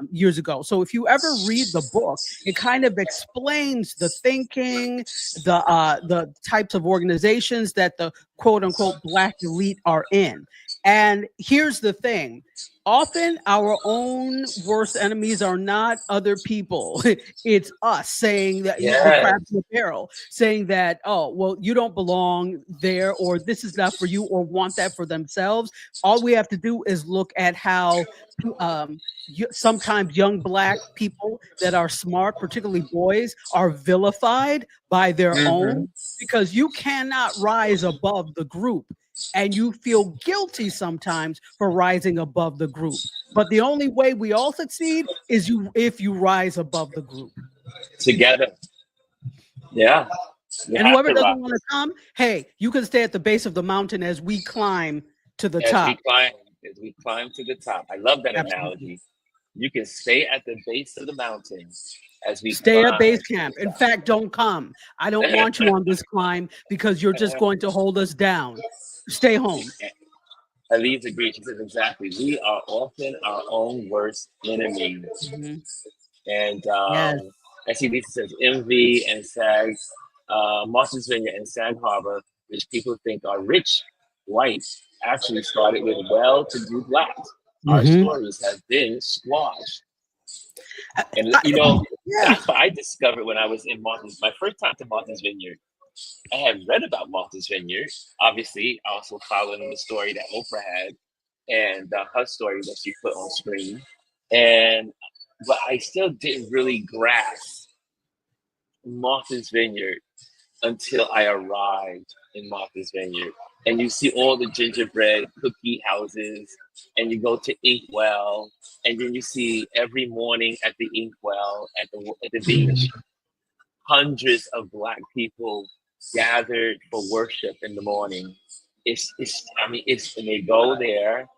years ago. So if you ever read the book, it kind of explains the thinking, the types of organizations that the quote unquote Black elite are in. And here's the thing. Often our own worst enemies are not other people. It's us saying that the crab in the barrel, saying that, oh, well, you don't belong there, or this is not for you, or want that for themselves. All we have to do is look at how sometimes young Black people that are smart, particularly boys, are vilified by their own, because you cannot rise above the group. And you feel guilty sometimes for rising above the group. But the only way we all succeed is if you rise above the group. Together. Yeah. And whoever doesn't want to come, hey, you can stay at the base of the mountain as we climb to the top. As we climb to the top. I love that analogy. You can stay at the base of the mountain as we stay at base camp. In fact, don't come. I don't want you on this climb because you're just going to hold us down. Stay home. Elise agrees. She says exactly. We are often our own worst enemies. And I see Lisa says envy and SAG, Martha's Vineyard and Sag Harbor, which people think are rich whites, actually started with well-to-do Blacks. Our stories have been squashed. And that's what I discovered when I was in my first time to Martha's Vineyard. I had read about Martha's Vineyard, obviously, also following the story that Oprah had and her story that she put on screen. But I still didn't really grasp Martha's Vineyard until I arrived in Martha's Vineyard. and you see all the gingerbread cookie houses, and you go to Inkwell, and then you see every morning at the Inkwell at the beach, hundreds of Black people gathered for worship in the morning. It's I mean it's and they go there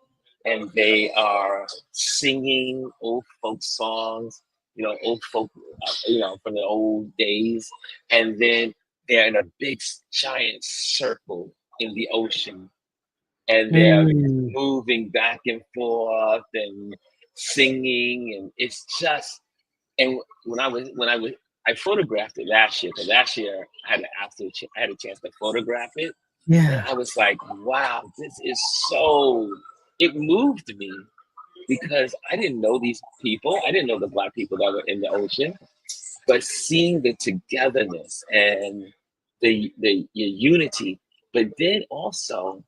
and they are singing old folk songs, old folk, from the old days, and then they're in a big giant circle in the ocean, and they're moving back and forth and singing, and it's just. And I photographed it last year. Because last year I had a chance to photograph it. Yeah. And I was like, wow, this is so. It moved me because I didn't know these people. I didn't know the Black people that were in the ocean, but seeing the togetherness and the unity. But then also,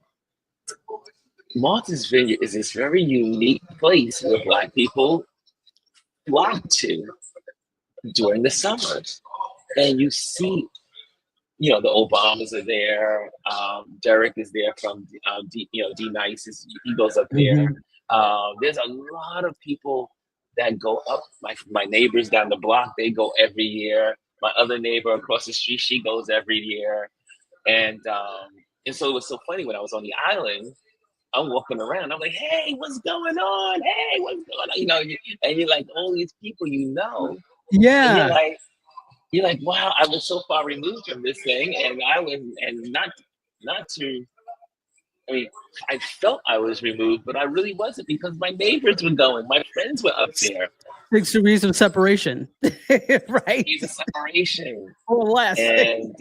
Martha's Vineyard is this very unique place where Black people flock to during the summers. And you see, the Obamas are there. Derek is there from D Nice. He goes up there. There's a lot of people that go up. My neighbors down the block, they go every year. My other neighbor across the street, she goes every year. And so it was so funny when I was on the island. I'm walking around. I'm like, hey, what's going on? Hey, what's going on? And you're like, all these people, Yeah. And you're like, wow, I was so far removed from this thing, and not to. I mean, I felt I was removed, but I really wasn't because my neighbors were going, my friends were up there. 6 degrees of separation, right? Degrees of separation, or less. And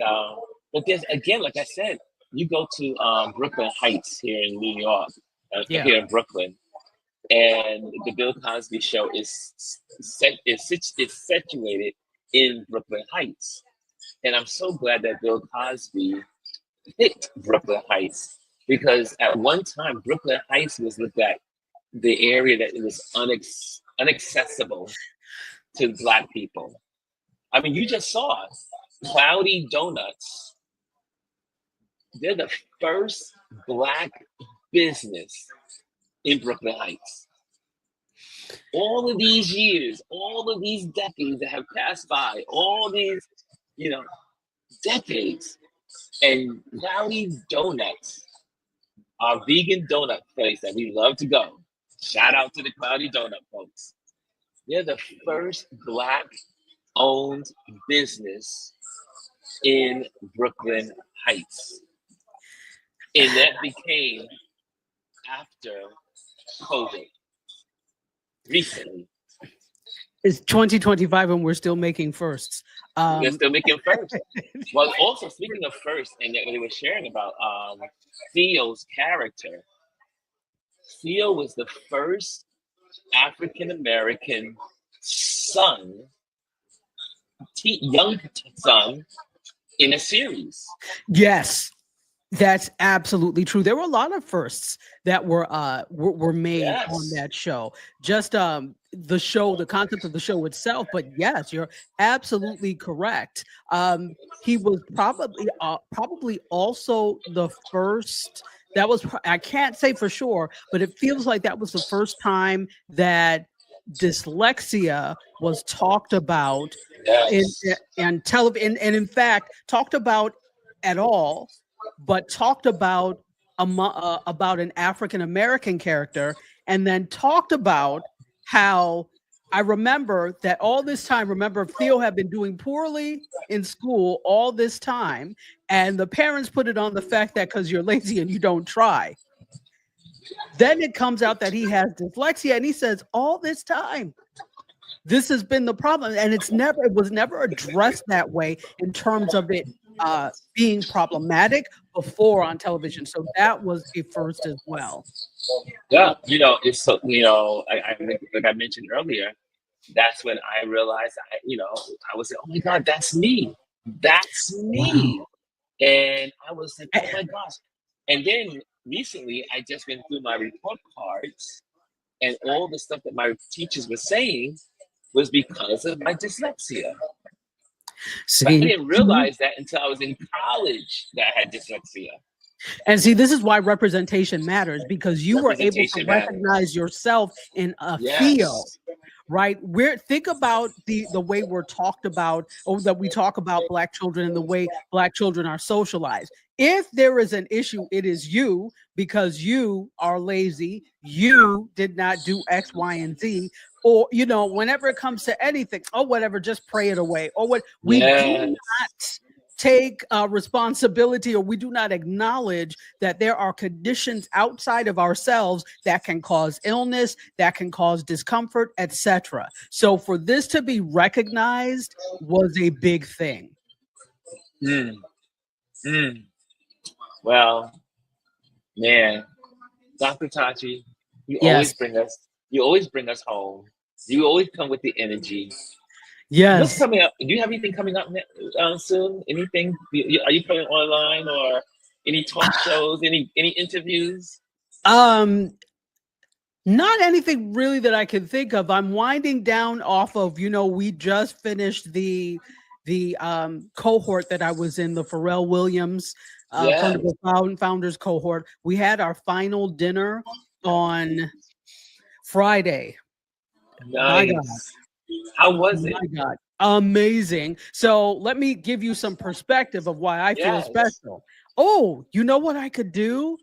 but there's again, like I said, you go to Brooklyn Heights here in New York, here in Brooklyn, and the Bill Cosby Show is situated in Brooklyn Heights, and I'm so glad that Bill Cosby picked Brooklyn Heights because at one time Brooklyn Heights was looked at the area that it was inaccessible to Black people. I mean, you just saw Cloudy Donuts. They're the first Black business in Brooklyn Heights. All of these years, all of these decades that have passed by, all these, decades, and Cloudy Donuts, our vegan donut place that we love to go. Shout out to the Cloudy Donut folks. They're the first Black-owned business in Brooklyn Heights. And that became after COVID. Recently. It's 2025 and we're still making firsts. We're still making firsts. Well, also speaking of first, and they were sharing about Theo's character. Theo was the first African American young son in a series. Yes. That's absolutely true. There were a lot of firsts that were made on that show. Just the concept of the show itself. But yes, you're absolutely correct. He was probably also the first. That was, I can't say for sure, but it feels like that was the first time that dyslexia was talked about in television, and in fact talked about at all. But talked about an African American character, and then talked about how I remember that all this time. Remember, Theo had been doing poorly in school all this time, and the parents put it on the fact that because you're lazy and you don't try. Then it comes out that he has dyslexia, and he says all this time this has been the problem, and it was never addressed that way in terms of it being problematic before on television. So that was a first as well. Yeah, it's so, like I mentioned earlier, that's when I realized, I was like, oh my God, that's me. That's me. Wow. And I was like, oh my gosh. And then recently, I just went through my report cards, and all the stuff that my teachers were saying was because of my dyslexia. See, but I didn't realize that until I was in college that I had dyslexia. And see, this is why representation matters, because you were able to recognize yourself in a field, right? Think about the way we're talked about, or that we talk about Black children and the way Black children are socialized. If there is an issue, it is you, because you are lazy, you did not do X, Y, and Z, or whenever it comes to anything, oh whatever, just pray it away, or what we do not take responsibility, or we do not acknowledge that there are conditions outside of ourselves that can cause illness, that can cause discomfort, etc. So for this to be recognized was a big thing. Well, man, Dr. Tachi, you always bring us home. You always come with the energy. Yes. What's coming up? Do you have anything coming up soon? Anything? Are you putting online, or any talk shows? Any interviews? Not anything really that I can think of. I'm winding down off of. We just finished the cohort that I was in, the Pharrell Williams Fundable Founders cohort. We had our final dinner on Friday. Nice. How was it? My God, amazing. So let me give you some perspective of why I feel special. Oh, you know what I could do?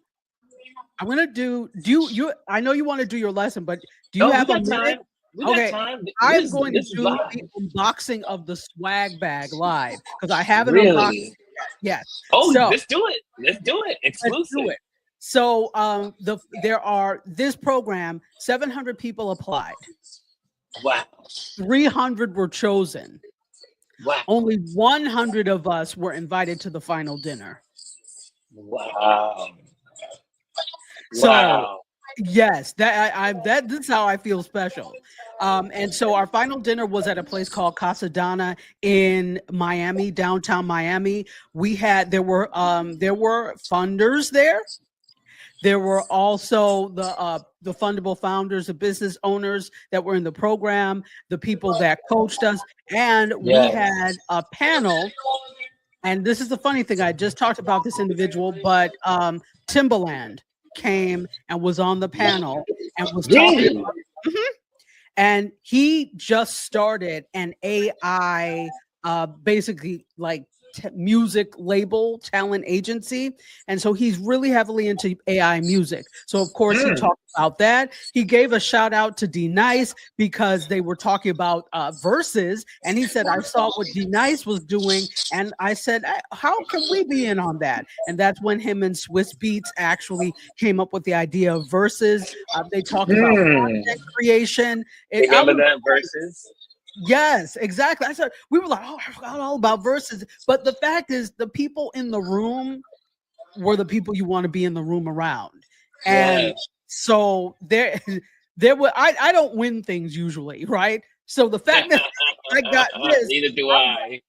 I'm gonna do you I know you want to do your lesson, but do you have a minute? Okay, I'm going to do the unboxing of the swag bag live, because I haven't unboxed it yet. Yes. Oh, so, let's do it. Let's do it. Exclusive. Let's do it. So this program, 700 people applied. Wow. 300 were chosen. Wow. Only 100 of us were invited to the final dinner. Wow. So yes, that's how I feel special. And so our final dinner was at a place called Casa Dana in Miami, downtown Miami. There were funders there. There were also the Fundable Founders, the business owners that were in the program, the people that coached us, and we had a panel. And this is the funny thing, I just talked about this individual, but Timbaland came and was on the panel and was talking about, and he just started an AI basically like music label talent agency, and so he's really heavily into AI music. So of course he talked about that. He gave a shout out to D Nice because they were talking about verses, and he said, I saw what D Nice was doing, and I said, how can we be in on that? And that's when him and Swiss Beats actually came up with the idea of verses. They talked about content creation. Remember that verses? Yes, exactly. I said, we were like, oh, I forgot all about verses. But the fact is, the people in the room were the people you want to be in the room around. And so there were, I don't win things usually, right? So the fact that I got this. Neither do I.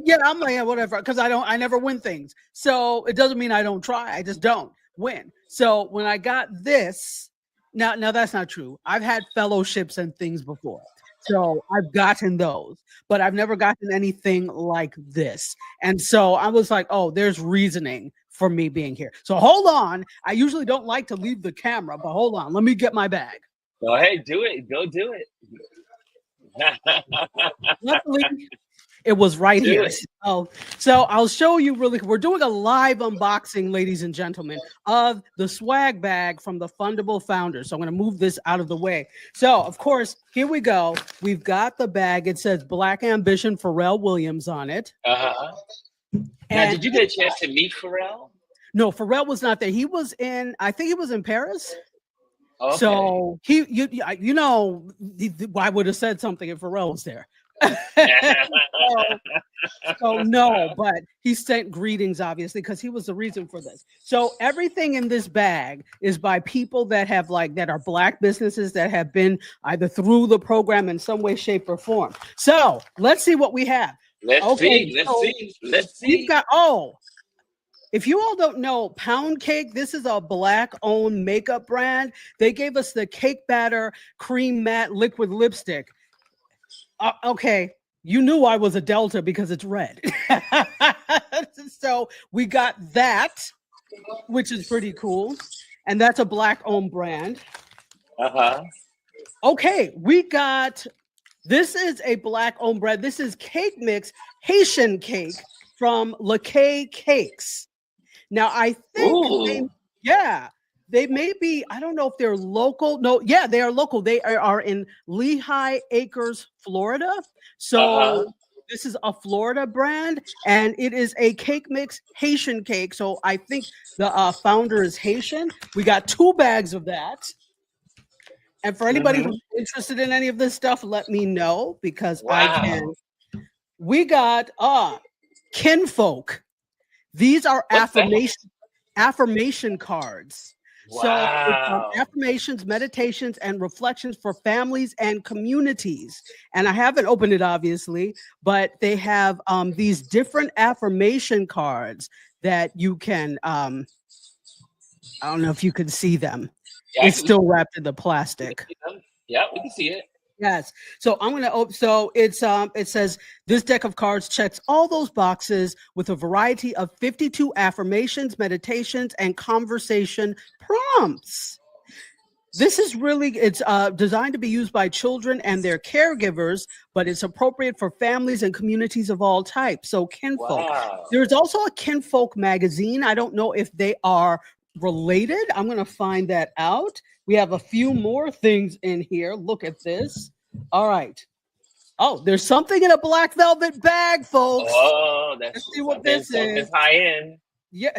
Yeah, I'm like, yeah, whatever, because I never win things. So it doesn't mean I don't try. I just don't win. So when I got this, now that's not true. I've had fellowships and things before. So I've gotten those, but I've never gotten anything like this. And so I was like, oh, there's reasoning for me being here. So hold on. I usually don't like to leave the camera, but hold on. Let me get my bag. Oh, hey, do it. Go do it. Luckily, it was right here. So I'll show you we're doing a live unboxing, ladies and gentlemen, of the swag bag from the Fundable Founders. So I'm going to move this out of the way. So of course, here we go. We've got the bag. It says Black Ambition Pharrell Williams on it. Now, did you get a chance to meet Pharrell? No, Pharrell was not there. He was I think he was in Paris. Okay. So I would have said something if Pharrell was there. so no, but he sent greetings, obviously, because he was the reason for this. So everything in this bag is by people that are Black businesses that have been either through the program in some way, shape, or form. So let's see what we have. Let's see. We've got if you all don't know, Pound Cake, this is a Black-owned makeup brand. They gave us the Cake Batter Cream Matte Liquid Lipstick. Okay, you knew I was a Delta because it's red. So we got that. which is pretty cool. And that's a Black-owned brand. Uh-huh. Okay, we got, this is a Black-owned brand. This is Cake Mix Haitian cake from Lakay Cakes. Now, I think, they may be, I don't know if they're local. No, yeah, they are local. They are in Lehigh Acres, Florida. So this is a Florida brand, and it is a cake mix Haitian cake. So I think the founder is Haitian. We got 2 bags of that. And for anybody who's interested in any of this stuff, let me know, because I can. We got kinfolk. These are affirmation cards. So affirmations, meditations, and reflections for families and communities. And I haven't opened it, obviously, but they have these different affirmation cards that you can, I don't know if you can see them. Yeah, it's still wrapped in the plastic. Yeah, we can see it. Yes. So I'm going to open. So it's it says this deck of cards checks all those boxes with a variety of 52 affirmations, meditations, and conversation prompts. This is really, it's designed to be used by children and their caregivers, but it's appropriate for families and communities of all types. So kinfolk. There's also a kinfolk magazine. I don't know if they are related. I'm going to find that out. We have a few more things in here. Look at this. All right. Oh, there's something in a black velvet bag, folks. Oh, let's see what this is. High end. Yeah.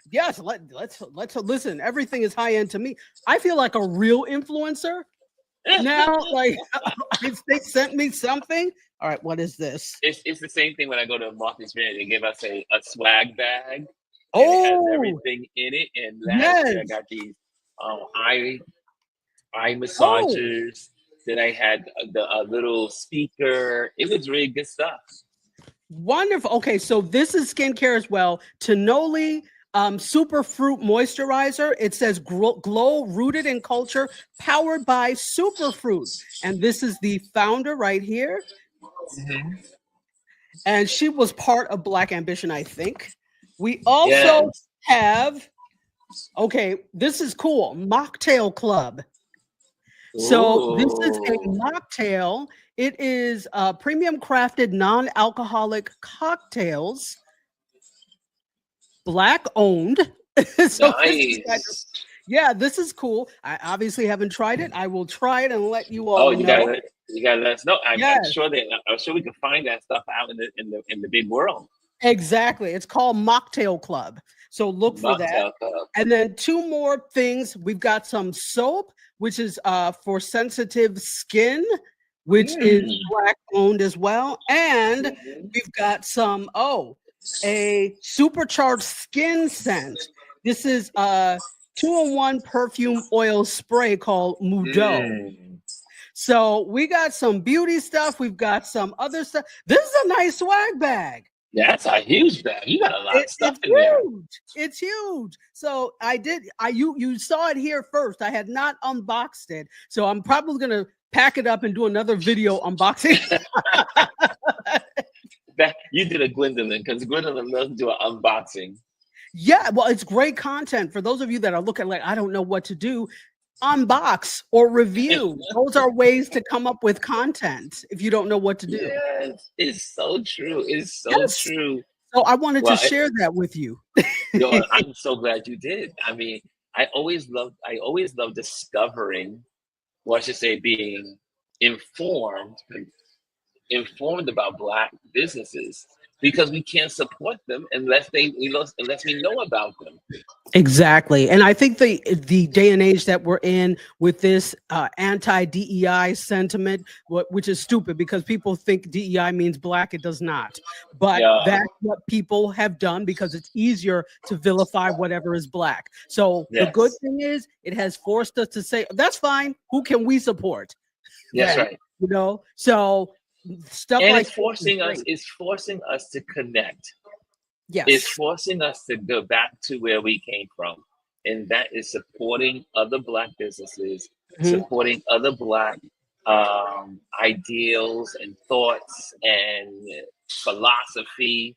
Yes. Let's listen. Everything is high end to me. I feel like a real influencer now. Like they sent me something. All right. What is this? It's the same thing when I go to Martha's Vineyard. They give us a swag bag. Oh, it has everything in it. And last year I got these eye massagers. Then I had the little speaker. It was really good stuff. Wonderful. Okay, so this is skincare as well. Tenoli Super Fruit Moisturizer. It says glow rooted in culture, powered by Superfruit. And this is the founder right here. And she was part of Black Ambition, I think. We also have, okay, this is cool, Mocktail Club. So this is a mocktail. It is premium crafted non-alcoholic cocktails, Black owned. So nice. This is cool. I obviously haven't tried it. I will try it and let you all know. You gotta let us know. I'm sure we can find that stuff out in the big world. Exactly. It's called Mocktail Club. So look for that. And then 2 more things. We've got some soap, which is for sensitive skin, which is Black owned as well. And we've got some, a supercharged skin scent. This is a 2-in-1 perfume oil spray called Mudo. So we got some beauty stuff. We've got some other stuff. This is a nice swag bag. That's a huge bag. You got a lot of stuff in there. It's huge. So you saw it here first. I had not unboxed it. So I'm probably gonna pack it up and do another video unboxing. You did a Gwendolyn, because Gwendolyn loves to do an unboxing. Yeah, well, it's great content for those of you that are looking like, I don't know what to do. Unbox or review. Those are ways to come up with content if you don't know what to do. Yes, it's so true. It's so true. So I wanted to share that with you. I'm so glad you did. I mean, I always love discovering, or I should say being informed about Black businesses, because we can't support them unless we know about them. Exactly. And I think the day and age that we're in with this anti-DEI sentiment, which is stupid because people think DEI means Black. It does not. But that's what people have done because it's easier to vilify whatever is Black. So the good thing is it has forced us to say, that's fine. Who can we support? That's right. You know, so stuff and like it's forcing us to connect. Yes. It's forcing us to go back to where we came from. And that is supporting other Black businesses, supporting other Black ideals and thoughts and philosophy,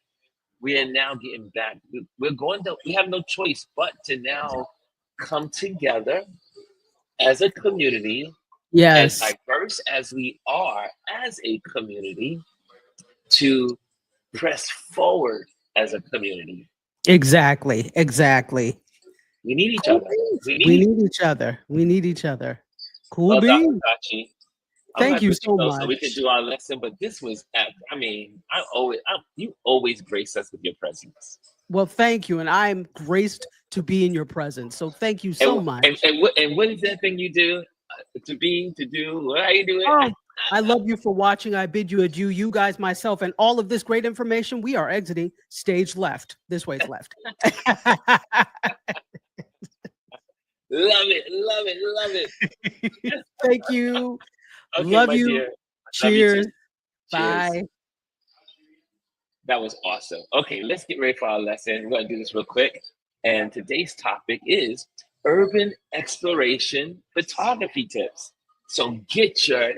we are now getting back. We have no choice but to now come together as a community, as Yes, diverse as we are as a community, to press forward as a community. exactly, exactly. We need each Cool other. beans. We We need. need each other. We need each other. Cool Well, Dr. beans. Tachi, I'm Thank gonna you let you so go so we can much. do our lesson. But this was, you always grace us with your presence. Well, thank you, and I'm graced to be in your presence. So thank you so much. And what is that thing you do? To do, how you do it? Oh, I love you for watching. I bid you adieu. You guys, myself, and all of this great information. We are exiting stage left. This way's left. Love it, love it, love it. Thank you. Okay, Love my you. dear. Love you Cheers. too. Cheers. Bye. That was awesome. Okay, let's get ready for our lesson. We're going to do this real quick. And today's topic is urban exploration photography tips. So get your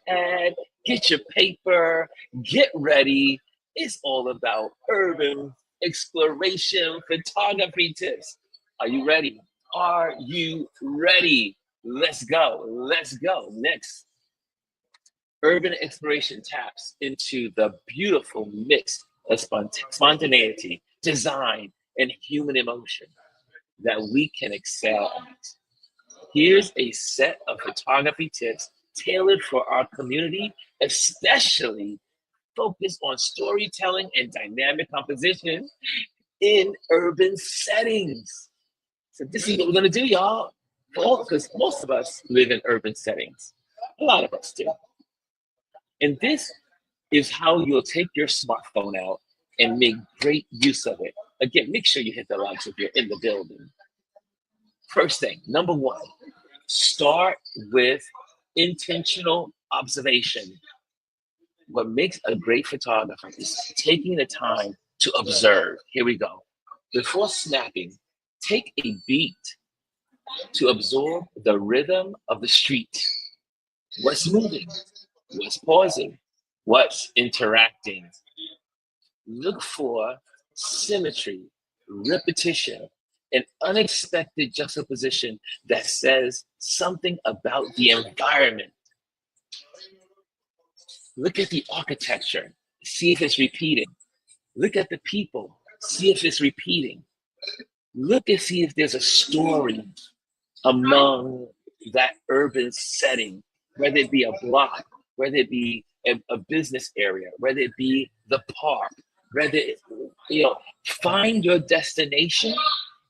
pad, get your paper, get ready. It's all about urban exploration photography tips. Are you ready? Are you ready? Let's go. Let's go. Next, urban exploration taps into the beautiful mix of spontaneity, design, and human emotion that we can excel at. Here's a set of photography tips tailored for our community, especially focused on storytelling and dynamic composition in urban settings. So this is what we're gonna do, y'all. Because most of us live in urban settings. A lot of us do. And this is how you'll take your smartphone out and make great use of it. Again, make sure you hit the likes if you're in the building. First thing, number one, start with intentional observation. What makes a great photographer is taking the time to observe. Here we go. Before snapping, take a beat to absorb the rhythm of the street. What's moving? What's pausing? What's interacting? Look for symmetry, repetition, an unexpected juxtaposition that says something about the environment. Look at the architecture, see if it's repeating. Look at the people, see if it's repeating. Look and see if there's a story among that urban setting, whether it be a block, whether it be a business area, whether it be the park, whether it, find your destination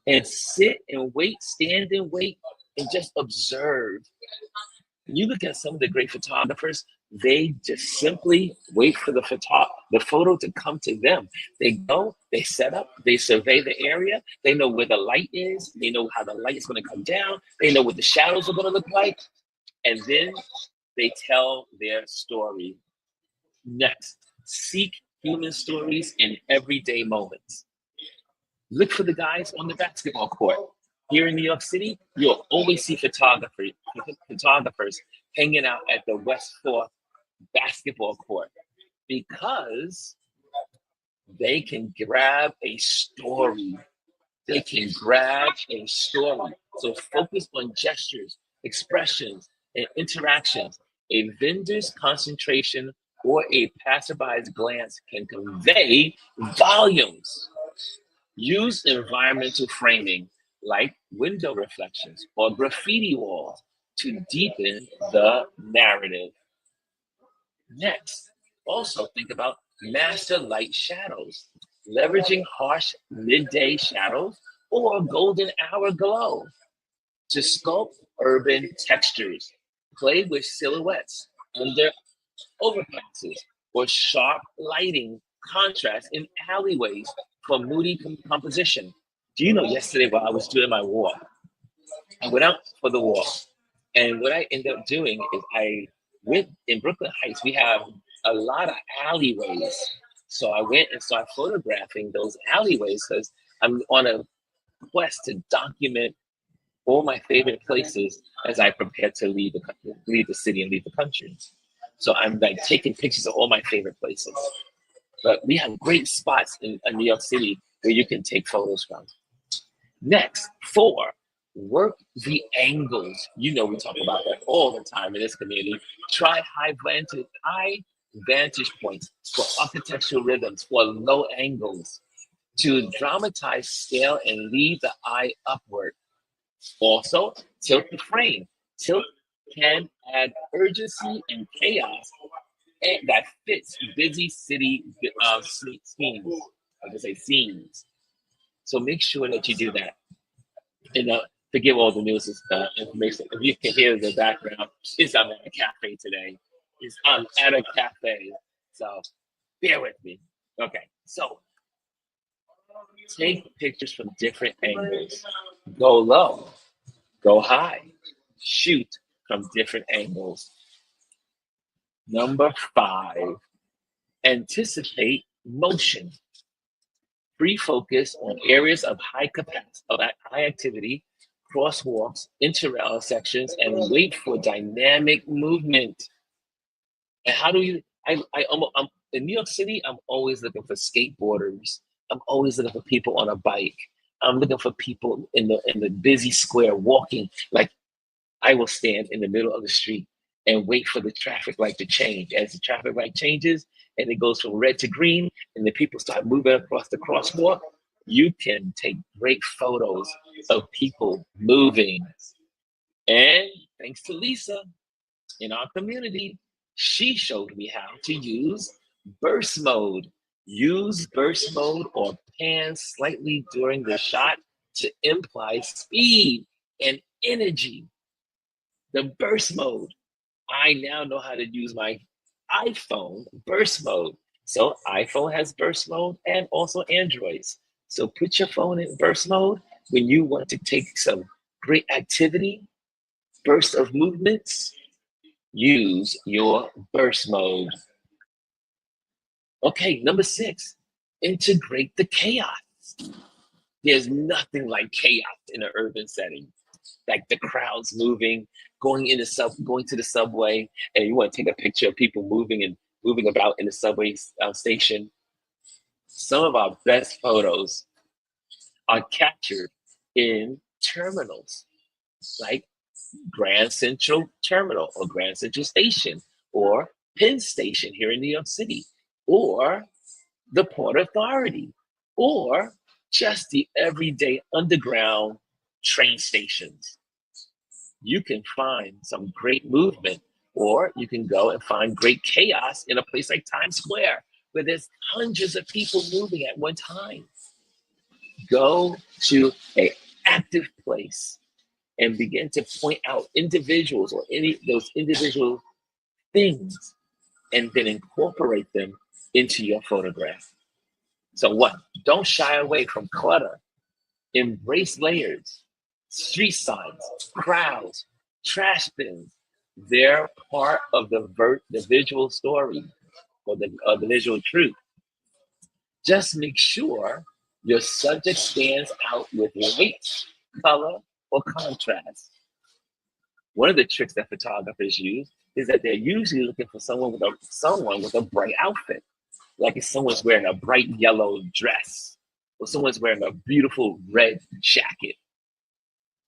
and sit and wait, stand and wait, and just observe. When you look at some of the great photographers, they just simply wait for the photo to come to them. They go, they set up, they survey the area, they know where the light is, they know how the light is going to come down, they know what the shadows are going to look like, and then they tell their story. Next, seek human stories in everyday moments. Look for the guys on the basketball court. Here in New York City, you'll always see photographers hanging out at the West 4th basketball court because they can grab a story. They can grab a story. So focus on gestures, expressions, and interactions. A vendor's concentration or a passerby's glance can convey volumes. Use environmental framing like window reflections or graffiti walls to deepen the narrative. Next, also think about master light shadows, leveraging harsh midday shadows or golden hour glow to sculpt urban textures. Play with silhouettes under overpasses or sharp lighting contrast in alleyways for moody composition. Do you know yesterday while I was doing my walk, I went out for the walk, and what I ended up doing is I went in Brooklyn Heights. We have a lot of alleyways, so I went and started photographing those alleyways because I'm on a quest to document all my favorite places as I prepare to leave the city and leave the country. So I'm like taking pictures of all my favorite places. But we have great spots in New York City where you can take photos from. Next, 4, work the angles. You know, we talk about that all the time in this community. Try high vantage points for architectural rhythms, for low angles, to dramatize scale and lead the eye upward. Also, tilt the frame. Tilt can add urgency and chaos that fits busy city scenes. I would say scenes. So make sure that you do that. And forgive all the news information. If you can hear the background, I'm at a cafe today. I'm at a cafe. So bear with me. Okay, so take pictures from different angles. Go low, go high, shoot from different angles. Number 5, anticipate motion. Refocus on areas of high capacity, of high activity, crosswalks, intersections, and wait for dynamic movement. And how do you? I'm in New York City. I'm always looking for skateboarders. I'm always looking for people on a bike. I'm looking for people in the busy square walking. Like, I will stand in the middle of the street and wait for the traffic light to change. As the traffic light changes and it goes from red to green and the people start moving across the crosswalk, you can take great photos of people moving. And thanks to Lisa in our community, she showed me how to use burst mode. Use burst mode or pan slightly during the shot to imply speed and energy. The burst mode. I now know how to use my iPhone burst mode. So iPhone has burst mode and also Androids. So put your phone in burst mode when you want to take some great activity, burst of movements. Use your burst mode. Okay, number 6, integrate the chaos. There's nothing like chaos in an urban setting. Like the crowds moving, going to the subway, and you want to take a picture of people moving about in the subway station. Some of our best photos are captured in terminals, like Grand Central Terminal or Grand Central Station or Penn Station here in New York City, or the Port Authority, or just the everyday underground train stations. You can find some great movement, or you can go and find great chaos in a place like Times Square, where there's hundreds of people moving at one time. Go to an active place and begin to point out individuals or any those individual things, and then incorporate them into your photograph. So what? Don't shy away from clutter. Embrace layers, street signs, crowds, trash bins. They're part of the visual story or the visual truth. Just make sure your subject stands out with light, color, or contrast. One of the tricks that photographers use is that they're usually looking for someone with a bright outfit. Like if someone's wearing a bright yellow dress or someone's wearing a beautiful red jacket.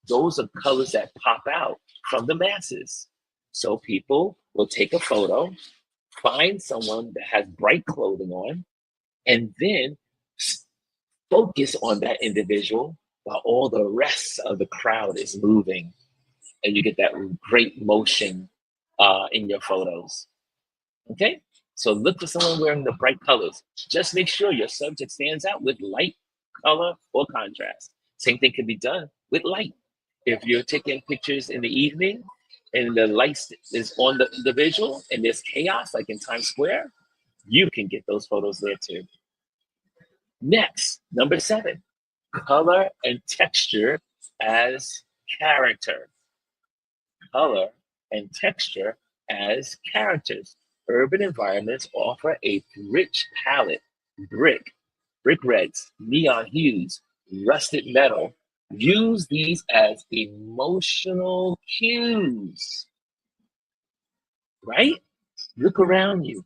Those are colors that pop out from the masses. So people will take a photo, find someone that has bright clothing on, and then focus on that individual while all the rest of the crowd is moving. And you get that great motion in your photos. Okay? So look for someone wearing the bright colors. Just make sure your subject stands out with light, color, or contrast. Same thing can be done with light. If you're taking pictures in the evening and the light is on the visual and there's chaos, like in Times Square, you can get those photos there too. Next, number 7, color and texture as character. Color and texture as characters. Urban environments offer a rich palette: brick reds, neon hues, rusted metal. Use these as emotional cues, right? Look around you.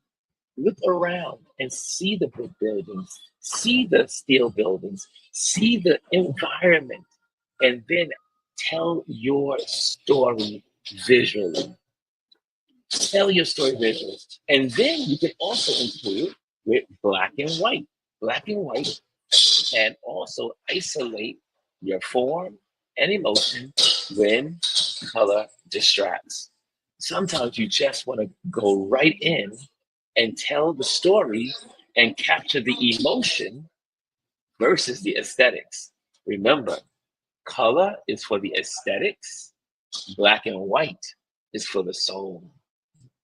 Look around and see the brick buildings, see the steel buildings, see the environment, and then tell your story visually. Tell your story visually. And then you can also include with black and white. Black and white can also isolate your form and emotion when color distracts. Sometimes you just want to go right in and tell the story and capture the emotion versus the aesthetics. Remember, color is for the aesthetics, black and white is for the soul,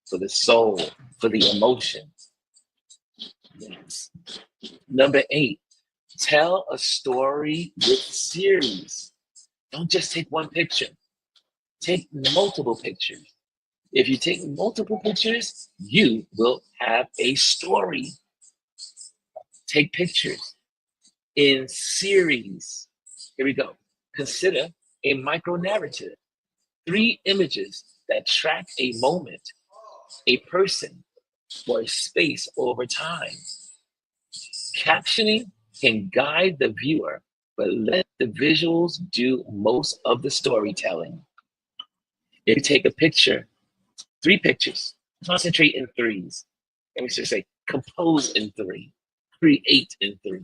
for the soul, for the emotion. Yes. Number 8, tell a story with series. Don't just take one picture, take multiple pictures. If you take multiple pictures, you will have a story. Take pictures in series. Here we go. Consider a micro narrative. 3 images that track a moment, a person, or a space over time. Captioning can guide the viewer, but let the visuals do most of the storytelling. If you take a picture, 3 pictures, concentrate in 3s. And we should say, compose in 3, create in 3.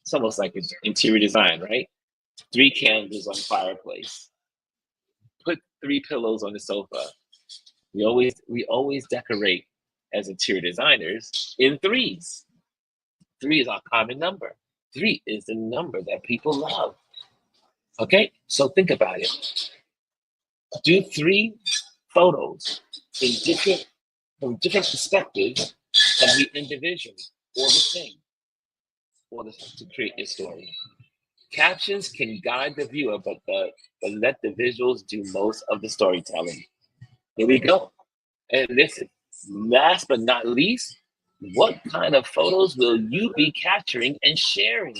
It's almost like it's interior design, right? 3 candles on the fireplace. Put 3 pillows on the sofa. We always decorate as interior designers in 3s. 3 is our common number. 3 is the number that people love. Okay, so think about it. Do 3 photos from different perspectives of the individual or the thing, to create your story. Captions can guide the viewer, but let the visuals do most of the storytelling. Here we go. And listen, last but not least, what kind of photos will you be capturing and sharing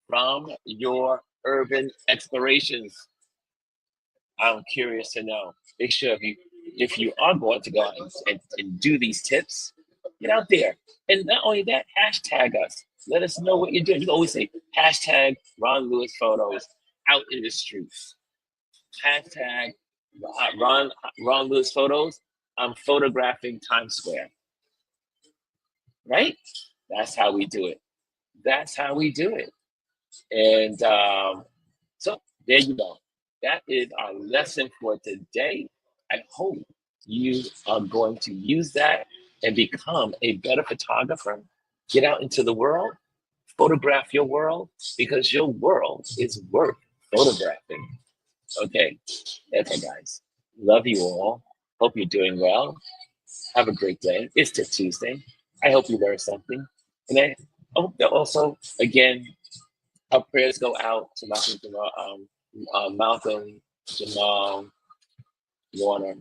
from your urban explorations? I'm curious to know. Make sure if you are going to go out and do these tips, get out there. And not only that, hashtag us. Let us know what you're doing. You can always say hashtag Ron Lewis photos out in the streets. Hashtag Ron Lewis photos. I'm photographing Times Square. Right? That's how we do it. That's how we do it. And so there you go. That is our lesson for today. I hope you are going to use that and become a better photographer. Get out into the world, photograph your world, because your world is worth photographing. Okay, guys. Love you all. Hope you're doing well. Have a great day. It's Tip Tuesday. I hope you learned something. And I hope that also, again, our prayers go out to Malcolm Jamal, Warner,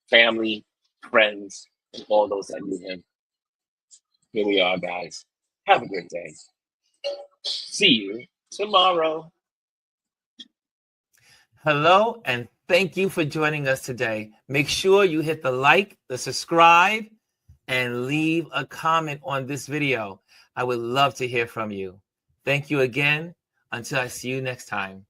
family, friends, and all those that knew him. Here we are, guys. Have a great day. See you tomorrow. Hello, and thank you for joining us today. Make sure you hit the like, the subscribe, and leave a comment on this video. I would love to hear from you. Thank you again. Until I see you next time.